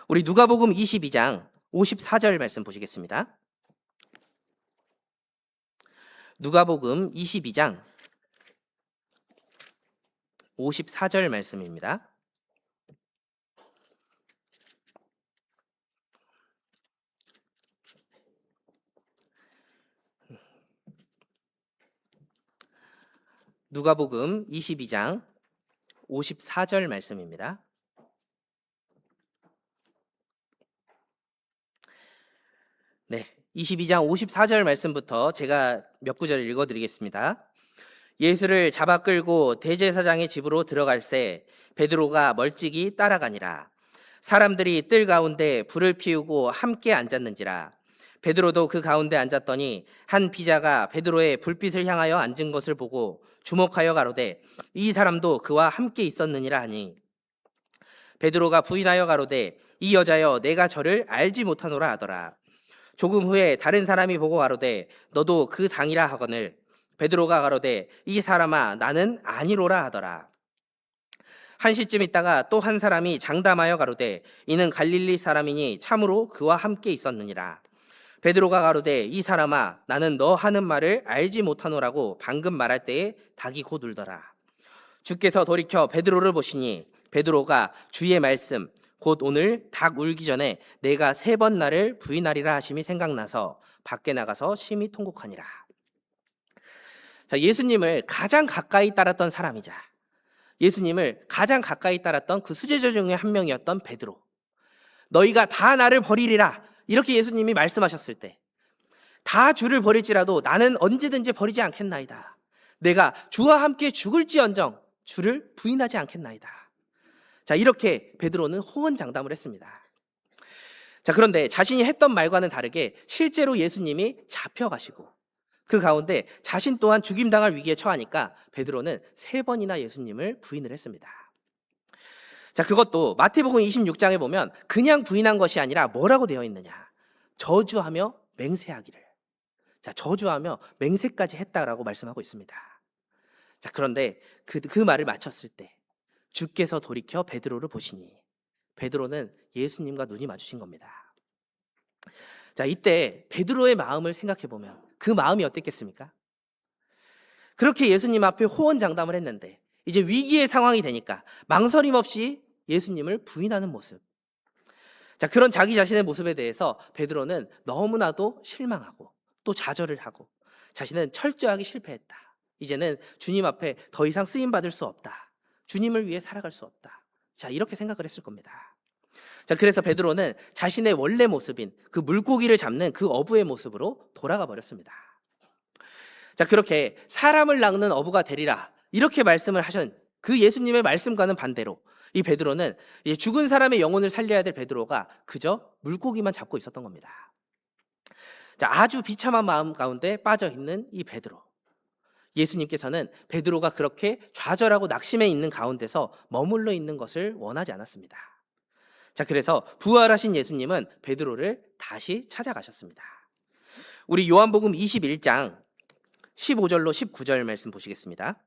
우리 누가복음 22장 54절 말씀 보시겠습니다. 누가복음 22장 54절 말씀입니다. 누가복음 22장 54절 말씀입니다. 네, 22장 54절 말씀부터 제가 몇 구절 읽어드리겠습니다. 예수를 잡아 끌고 대제사장의 집으로 들어갈새 베드로가 멀찍이 따라가니라. 사람들이 뜰 가운데 불을 피우고 함께 앉았는지라. 베드로도 그 가운데 앉았더니 한 비자가 베드로의 불빛을 향하여 앉은 것을 보고 주목하여 가로되 이 사람도 그와 함께 있었느니라 하니, 베드로가 부인하여 가로되 이 여자여 내가 저를 알지 못하노라 하더라. 조금 후에 다른 사람이 보고 가로되 너도 그 당이라 하거늘, 베드로가 가로되 이 사람아 나는 아니로라 하더라. 한 시쯤 있다가 또 한 사람이 장담하여 가로되 이는 갈릴리 사람이니 참으로 그와 함께 있었느니라. 베드로가 가로되 이 사람아 나는 너 하는 말을 알지 못하노라고 방금 말할 때에 닭이 곧 울더라. 주께서 돌이켜 베드로를 보시니 베드로가 주의 말씀 곧 오늘 닭 울기 전에 내가 3번 나를 부인하리라 하심이 생각나서 밖에 나가서 심히 통곡하니라. 자, 예수님을 가장 가까이 따랐던 사람이자 예수님을 가장 가까이 따랐던 그 수제자 중에 한 명이었던 베드로. 너희가 다 나를 버리리라 이렇게 예수님이 말씀하셨을 때, 다 주를 버릴지라도 나는 언제든지 버리지 않겠나이다. 내가 주와 함께 죽을지언정 주를 부인하지 않겠나이다. 자, 이렇게 베드로는 호언장담을 했습니다. 자, 그런데 자신이 했던 말과는 다르게 실제로 예수님이 잡혀가시고 그 가운데 자신 또한 죽임당할 위기에 처하니까 베드로는 3번이나 예수님을 부인을 했습니다. 자, 그것도 마태복음 26장에 보면 그냥 부인한 것이 아니라 뭐라고 되어 있느냐? 저주하며 맹세하기를. 자, 저주하며 맹세까지 했다라고 말씀하고 있습니다. 자, 그런데 그 말을 마쳤을 때 주께서 돌이켜 베드로를 보시니 베드로는 예수님과 눈이 마주친 겁니다. 자, 이때 베드로의 마음을 생각해 보면 그 마음이 어땠겠습니까? 그렇게 예수님 앞에 호언장담을 했는데 이제 위기의 상황이 되니까 망설임 없이 예수님을 부인하는 모습. 자, 그런 자기 자신의 모습에 대해서 베드로는 너무나도 실망하고 또 좌절을 하고 자신은 철저하게 실패했다. 이제는 주님 앞에 더 이상 쓰임 받을 수 없다. 주님을 위해 살아갈 수 없다. 자, 이렇게 생각을 했을 겁니다. 자, 그래서 베드로는 자신의 원래 모습인 그 물고기를 잡는 그 어부의 모습으로 돌아가 버렸습니다. 자, 그렇게 사람을 낚는 어부가 되리라 이렇게 말씀을 하신 그 예수님의 말씀과는 반대로 이 베드로는 이제 죽은 사람의 영혼을 살려야 될 베드로가 그저 물고기만 잡고 있었던 겁니다. 자, 아주 비참한 마음 가운데 빠져 있는 이 베드로. 예수님께서는 베드로가 그렇게 좌절하고 낙심해 있는 가운데서 머물러 있는 것을 원하지 않았습니다. 자, 그래서 부활하신 예수님은 베드로를 다시 찾아가셨습니다. 우리 요한복음 21장 15절로 19절 말씀 보시겠습니다.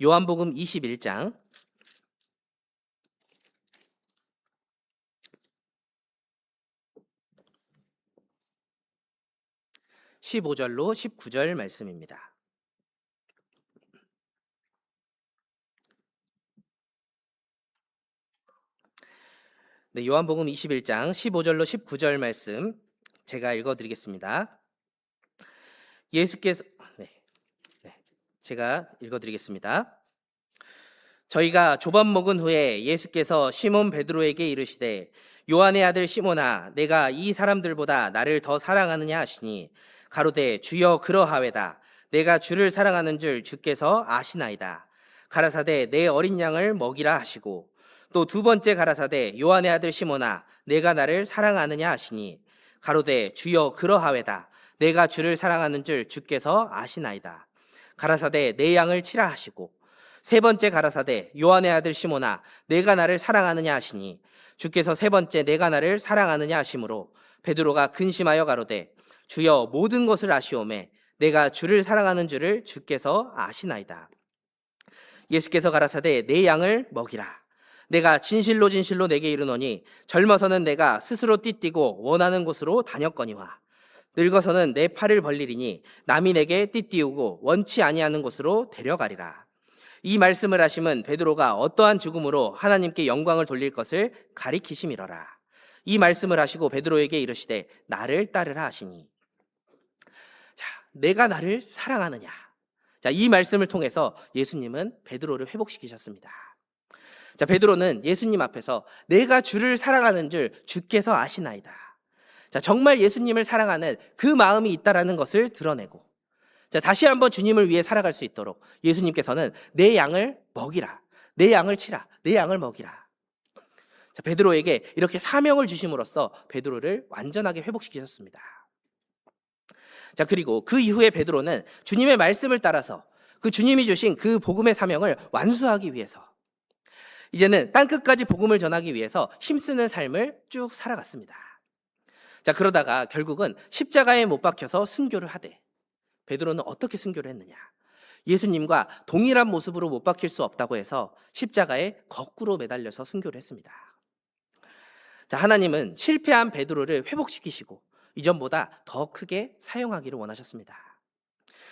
요한복음 21장 15절로 19절 말씀입니다. 네, 요한복음 21장 15절로 19절 말씀 제가 읽어드리겠습니다. 예수께서 제가 읽어드리겠습니다. 저희가 조밥 먹은 후에 예수께서 시몬 베드로에게 이르시되 요한의 아들 시몬아 내가 이 사람들보다 나를 더 사랑하느냐 하시니 가로되 주여 그러하외다. 내가 주를 사랑하는 줄 주께서 아시나이다. 가라사대 내 어린 양을 먹이라 하시고 또 2번째 가라사대 요한의 아들 시몬아 내가 나를 사랑하느냐 하시니 가로되 주여 그러하외다. 내가 주를 사랑하는 줄 주께서 아시나이다. 가라사대 내 양을 치라 하시고 3번째 가라사대 요한의 아들 시몬아 내가 나를 사랑하느냐 하시니 주께서 3번째 내가 나를 사랑하느냐 하심으로 베드로가 근심하여 가로되 주여 모든 것을 아시오매 내가 주를 사랑하는 줄을 주께서 아시나이다. 예수께서 가라사대 내 양을 먹이라. 내가 진실로 진실로 내게 이르노니 젊어서는 내가 스스로 띠띠고 원하는 곳으로 다녔거니와 늙어서는 내 팔을 벌리리니 남이 내게 띠띠우고 원치 아니하는 곳으로 데려가리라. 이 말씀을 하심은 베드로가 어떠한 죽음으로 하나님께 영광을 돌릴 것을 가리키심이러라. 이 말씀을 하시고 베드로에게 이르시되 나를 따르라 하시니. 자, 내가 나를 사랑하느냐. 자, 이 말씀을 통해서 예수님은 베드로를 회복시키셨습니다. 자, 베드로는 예수님 앞에서 내가 주를 사랑하는 줄 주께서 아시나이다. 자, 정말 예수님을 사랑하는 그 마음이 있다라는 것을 드러내고, 자, 다시 한번 주님을 위해 살아갈 수 있도록 예수님께서는 내 양을 먹이라, 내 양을 치라, 내 양을 먹이라. 자, 베드로에게 이렇게 사명을 주심으로써 베드로를 완전하게 회복시키셨습니다. 자, 그리고 그 이후에 베드로는 주님의 말씀을 따라서 그 주님이 주신 그 복음의 사명을 완수하기 위해서 이제는 땅끝까지 복음을 전하기 위해서 힘쓰는 삶을 쭉 살아갔습니다. 자, 그러다가 결국은 십자가에 못 박혀서 순교를 하되 베드로는 어떻게 순교를 했느냐? 예수님과 동일한 모습으로 못 박힐 수 없다고 해서 십자가에 거꾸로 매달려서 순교를 했습니다. 자, 하나님은 실패한 베드로를 회복시키시고 이전보다 더 크게 사용하기를 원하셨습니다.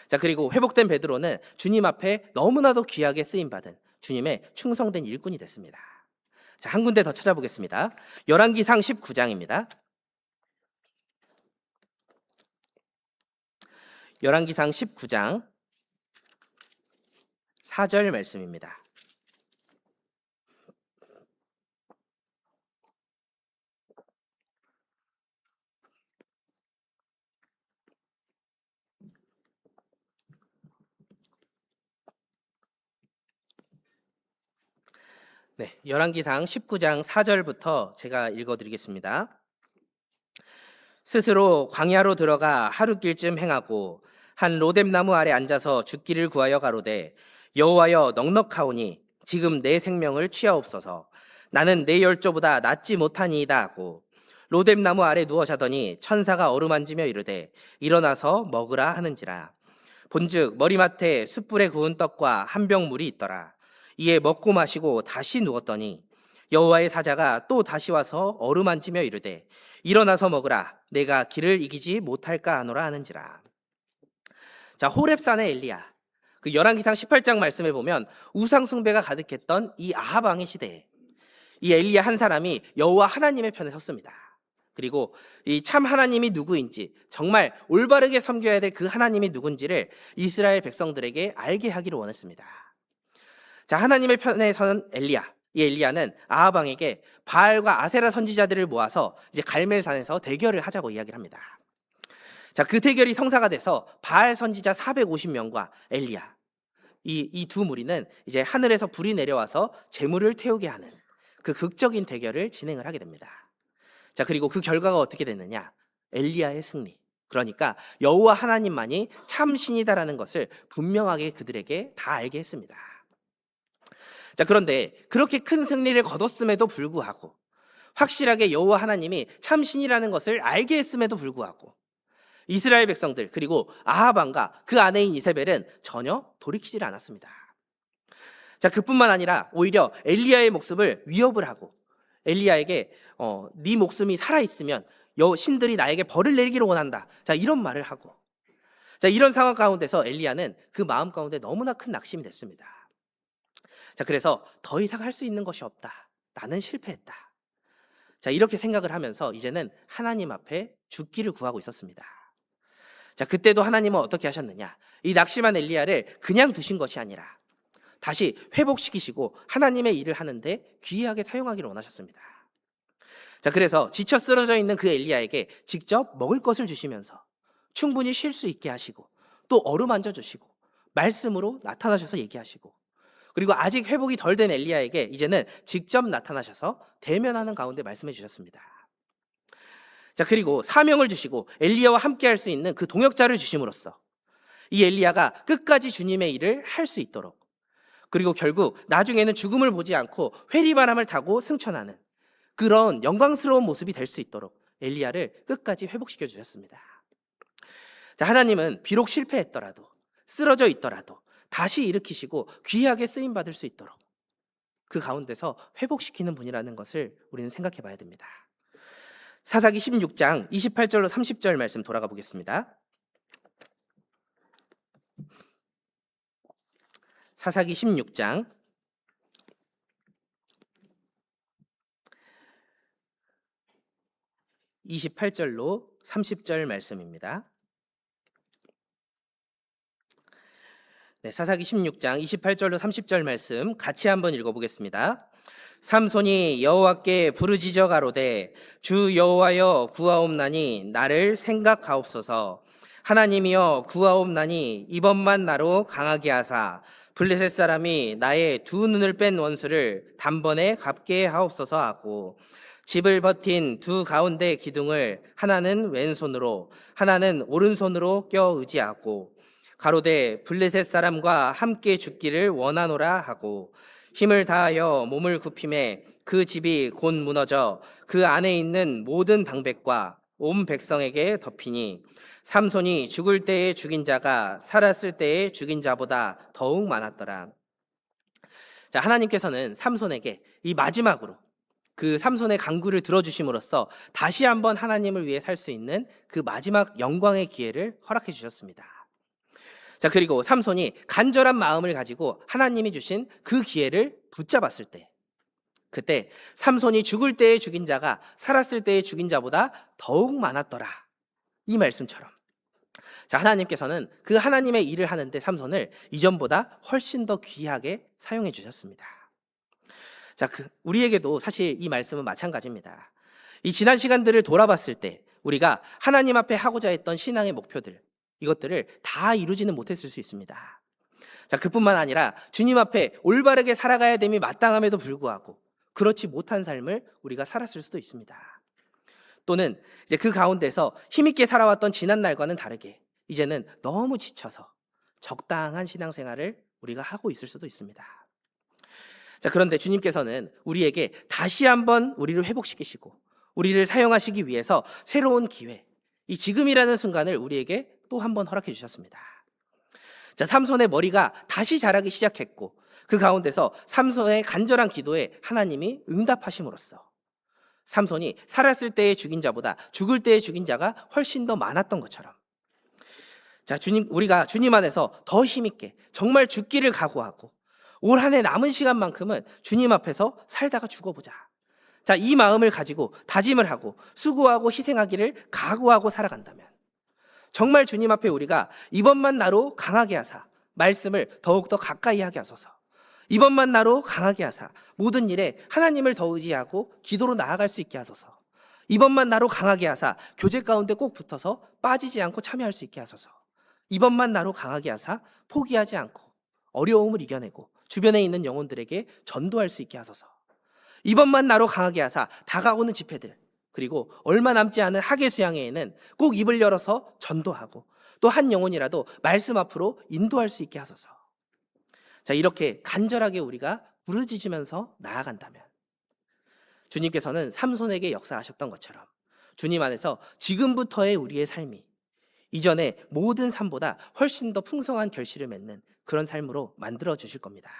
자, 그리고 회복된 베드로는 주님 앞에 너무나도 귀하게 쓰임받은 주님의 충성된 일꾼이 됐습니다. 자, 한 군데 더 찾아보겠습니다. 열왕기상 19장입니다. 열왕기상 19장 4절 말씀입니다. 네, 열왕기상 19장 4절부터 제가 읽어드리겠습니다. 스스로 광야로 들어가 하루길쯤 행하고 한 로뎀나무 아래 앉아서 죽기를 구하여 가로되 여호와여 넉넉하오니 지금 내 생명을 취하옵소서. 나는 내 열조보다 낫지 못하니이다 하고 로뎀나무 아래 누워 자더니 천사가 어루만지며 이르되 일어나서 먹으라 하는지라. 본즉 머리맡에 숯불에 구운 떡과 한 병 물이 있더라. 이에 먹고 마시고 다시 누웠더니 여호와의 사자가 또 다시 와서 어루만지며 이르되 일어나서 먹으라. 내가 길을 이기지 못할까 하노라 하는지라. 자, 호렙산의 엘리야. 그 열왕기상 18장 말씀에 보면 우상 숭배가 가득했던 이 아합 왕의 시대에 이 엘리야 한 사람이 여호와 하나님의 편에 섰습니다. 그리고 이 참 하나님이 누구인지, 정말 올바르게 섬겨야 될 그 하나님이 누군지를 이스라엘 백성들에게 알게 하기를 원했습니다. 자, 하나님의 편에 선 엘리야. 이 엘리야는 아합 왕에게 바알과 아세라 선지자들을 모아서 이제 갈멜산에서 대결을 하자고 이야기를 합니다. 자, 그 대결이 성사가 돼서 바알 선지자 450명과 엘리야, 이 두 무리는 이제 하늘에서 불이 내려와서 재물을 태우게 하는 그 극적인 대결을 진행을 하게 됩니다. 자, 그리고 그 결과가 어떻게 됐느냐? 엘리야의 승리. 그러니까 여호와 하나님만이 참 신이다라는 것을 분명하게 그들에게 다 알게 했습니다. 자, 그런데 그렇게 큰 승리를 거뒀음에도 불구하고, 확실하게 여호와 하나님이 참 신이라는 것을 알게 했음에도 불구하고 이스라엘 백성들, 그리고 아합 왕과 그 아내인 이세벨은 전혀 돌이키지를 않았습니다. 자, 그뿐만 아니라 오히려 엘리야의 목숨을 위협을 하고 엘리야에게 네 목숨이 살아있으면 신들이 나에게 벌을 내리기를 원한다. 자, 이런 말을 하고, 자, 이런 상황 가운데서 엘리야는 그 마음 가운데 너무나 큰 낙심이 됐습니다. 자, 그래서 더 이상 할 수 있는 것이 없다. 나는 실패했다. 자, 이렇게 생각을 하면서 이제는 하나님 앞에 죽기를 구하고 있었습니다. 자, 그때도 하나님은 어떻게 하셨느냐? 이 낙심한 엘리야를 그냥 두신 것이 아니라 다시 회복시키시고 하나님의 일을 하는데 귀하게 사용하기를 원하셨습니다. 자, 그래서 지쳐 쓰러져 있는 그 엘리야에게 직접 먹을 것을 주시면서 충분히 쉴 수 있게 하시고 또 어루만져 주시고 말씀으로 나타나셔서 얘기하시고, 그리고 아직 회복이 덜 된 엘리야에게 이제는 직접 나타나셔서 대면하는 가운데 말씀해 주셨습니다. 자, 그리고 사명을 주시고 엘리야와 함께 할 수 있는 그 동역자를 주심으로써 이 엘리야가 끝까지 주님의 일을 할 수 있도록, 그리고 결국 나중에는 죽음을 보지 않고 회리바람을 타고 승천하는 그런 영광스러운 모습이 될 수 있도록 엘리야를 끝까지 회복시켜 주셨습니다. 자, 하나님은 비록 실패했더라도, 쓰러져 있더라도 다시 일으키시고 귀하게 쓰임 받을 수 있도록 그 가운데서 회복시키는 분이라는 것을 우리는 생각해 봐야 됩니다. 사사기 16장 28절로 30절 말씀 돌아가 보겠습니다. 사사기 16장 28절로 30절 말씀입니다. 네, 사사기 16장 28절로 30절 말씀 같이 한번 읽어보겠습니다. 삼손이 여호와께 부르짖어 가로되 주 여호와여 구하옵나니 나를 생각하옵소서. 하나님이여 구하옵나니 이번만 나로 강하게 하사 블레셋 사람이 나의 두 눈을 뺀 원수를 단번에 갚게 하옵소서 하고, 집을 버틴 두 가운데 기둥을 하나는 왼손으로 하나는 오른손으로 껴 의지하고, 가로되 블레셋 사람과 함께 죽기를 원하노라 하고, 힘을 다하여 몸을 굽힘에 그 집이 곧 무너져 그 안에 있는 모든 방백과 온 백성에게 덮이니, 삼손이 죽을 때에 죽인 자가 살았을 때에 죽인 자보다 더욱 많았더라. 자, 하나님께서는 삼손에게 이 마지막으로 그 삼손의 간구를 들어주심으로써 다시 한번 하나님을 위해 살 수 있는 그 마지막 영광의 기회를 허락해 주셨습니다. 자, 그리고 삼손이 간절한 마음을 가지고 하나님이 주신 그 기회를 붙잡았을 때, 그때 삼손이 죽을 때에 죽인 자가 살았을 때에 죽인 자보다 더욱 많았더라, 이 말씀처럼, 자, 하나님께서는 그 하나님의 일을 하는데 삼손을 이전보다 훨씬 더 귀하게 사용해 주셨습니다. 자, 우리에게도 사실 이 말씀은 마찬가지입니다. 이 지난 시간들을 돌아봤을 때 우리가 하나님 앞에 하고자 했던 신앙의 목표들, 이것들을 다 이루지는 못했을 수 있습니다. 자, 그뿐만 아니라 주님 앞에 올바르게 살아가야 됨이 마땅함에도 불구하고 그렇지 못한 삶을 우리가 살았을 수도 있습니다. 또는 이제 그 가운데서 힘있게 살아왔던 지난 날과는 다르게 이제는 너무 지쳐서 적당한 신앙생활을 우리가 하고 있을 수도 있습니다. 자, 그런데 주님께서는 우리에게 다시 한번 우리를 회복시키시고 우리를 사용하시기 위해서 새로운 기회, 이 지금이라는 순간을 우리에게 또 한 번 허락해 주셨습니다. 자, 삼손의 머리가 다시 자라기 시작했고 그 가운데서 삼손의 간절한 기도에 하나님이 응답하심으로써 삼손이 살았을 때의 죽인 자보다 죽을 때의 죽인 자가 훨씬 더 많았던 것처럼, 자, 우리가 주님 안에서 더 힘있게 정말 죽기를 각오하고 올 한 해 남은 시간만큼은 주님 앞에서 살다가 죽어보자, 자, 이 마음을 가지고 다짐을 하고 수고하고 희생하기를 각오하고 살아간다면 정말 주님 앞에 우리가 이번만 나로 강하게 하사 말씀을 더욱더 가까이 하게 하소서, 이번만 나로 강하게 하사 모든 일에 하나님을 더 의지하고 기도로 나아갈 수 있게 하소서, 이번만 나로 강하게 하사 교제 가운데 꼭 붙어서 빠지지 않고 참여할 수 있게 하소서, 이번만 나로 강하게 하사 포기하지 않고 어려움을 이겨내고 주변에 있는 영혼들에게 전도할 수 있게 하소서, 이번만 나로 강하게 하사 다가오는 집회들 그리고 얼마 남지 않은 학예 수양회에는 꼭 입을 열어서 전도하고 또 한 영혼이라도 말씀 앞으로 인도할 수 있게 하소서. 자, 이렇게 간절하게 우리가 부르짖으면서 나아간다면 주님께서는 삼손에게 역사하셨던 것처럼 주님 안에서 지금부터의 우리의 삶이 이전의 모든 삶보다 훨씬 더 풍성한 결실을 맺는 그런 삶으로 만들어 주실 겁니다.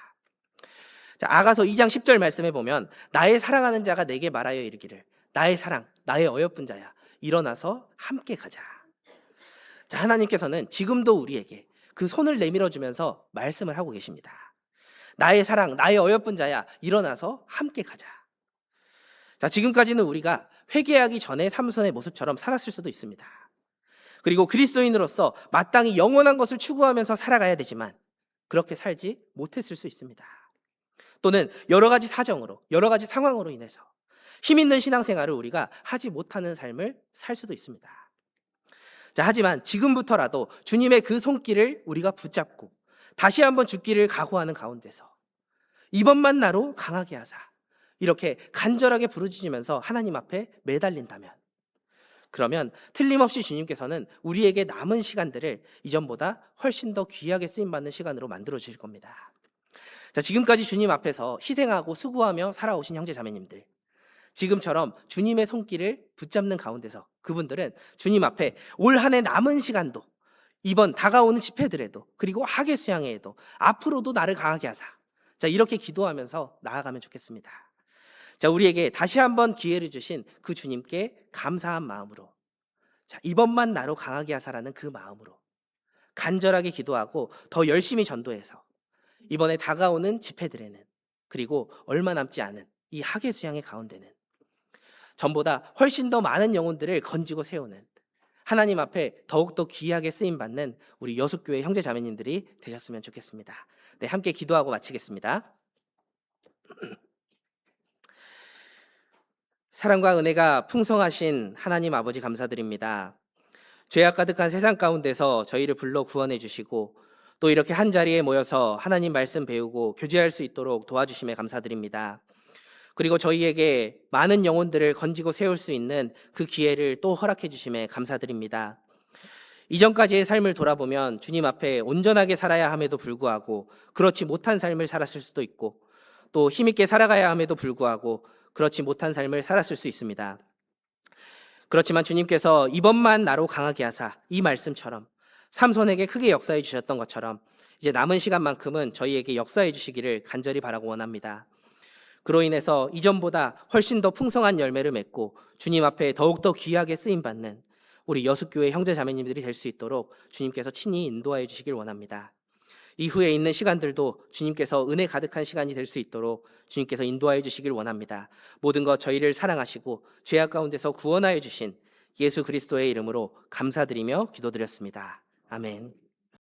자, 아가서 2장 10절 말씀에 보면 나의 사랑하는 자가 내게 말하여 이르기를 나의 사랑, 나의 어여쁜 자야, 일어나서 함께 가자. 자, 하나님께서는 지금도 우리에게 그 손을 내밀어 주면서 말씀을 하고 계십니다. 나의 사랑, 나의 어여쁜 자야, 일어나서 함께 가자. 자, 지금까지는 우리가 회개하기 전에 삼손의 모습처럼 살았을 수도 있습니다. 그리고 그리스도인으로서 마땅히 영원한 것을 추구하면서 살아가야 되지만 그렇게 살지 못했을 수 있습니다. 또는 여러 가지 사정으로, 여러 가지 상황으로 인해서 힘 있는 신앙생활을 우리가 하지 못하는 삶을 살 수도 있습니다. 자, 하지만 지금부터라도 주님의 그 손길을 우리가 붙잡고 다시 한번 죽기를 각오하는 가운데서 이번만 나로 강하게 하사 이렇게 간절하게 부르짖으면서 하나님 앞에 매달린다면, 그러면 틀림없이 주님께서는 우리에게 남은 시간들을 이전보다 훨씬 더 귀하게 쓰임받는 시간으로 만들어 주실 겁니다. 자, 지금까지 주님 앞에서 희생하고 수고하며 살아오신 형제 자매님들, 지금처럼 주님의 손길을 붙잡는 가운데서 그분들은 주님 앞에 올 한 해 남은 시간도, 이번 다가오는 집회들에도, 그리고 학예 수양회에도 앞으로도 나를 강하게 하사, 자, 이렇게 기도하면서 나아가면 좋겠습니다. 자, 우리에게 다시 한번 기회를 주신 그 주님께 감사한 마음으로, 자, 이번만 나로 강하게 하사라는 그 마음으로 간절하게 기도하고 더 열심히 전도해서 이번에 다가오는 집회들에는, 그리고 얼마 남지 않은 이 학예 수양의 가운데는 전보다 훨씬 더 많은 영혼들을 건지고 세우는 하나님 앞에 더욱더 귀하게 쓰임받는 우리 여숫교회 형제 자매님들이 되셨으면 좋겠습니다. 네, 함께 기도하고 마치겠습니다. 사랑과 은혜가 풍성하신 하나님 아버지 감사드립니다. 죄악 가득한 세상 가운데서 저희를 불러 구원해 주시고 또 이렇게 한 자리에 모여서 하나님 말씀 배우고 교제할 수 있도록 도와주심에 감사드립니다. 그리고 저희에게 많은 영혼들을 건지고 세울 수 있는 그 기회를 또 허락해 주심에 감사드립니다. 이전까지의 삶을 돌아보면 주님 앞에 온전하게 살아야 함에도 불구하고 그렇지 못한 삶을 살았을 수도 있고, 또 힘있게 살아가야 함에도 불구하고 그렇지 못한 삶을 살았을 수 있습니다. 그렇지만 주님께서 이번만 나로 강하게 하사, 이 말씀처럼 삼손에게 크게 역사해 주셨던 것처럼 이제 남은 시간만큼은 저희에게 역사해 주시기를 간절히 바라고 원합니다. 그로 인해서 이전보다 훨씬 더 풍성한 열매를 맺고 주님 앞에 더욱더 귀하게 쓰임받는 우리 여숫교회 형제 자매님들이 될 수 있도록 주님께서 친히 인도하여 주시길 원합니다. 이후에 있는 시간들도 주님께서 은혜 가득한 시간이 될 수 있도록 주님께서 인도하여 주시길 원합니다. 모든 것 저희를 사랑하시고 죄악 가운데서 구원하여 주신 예수 그리스도의 이름으로 감사드리며 기도드렸습니다. 아멘.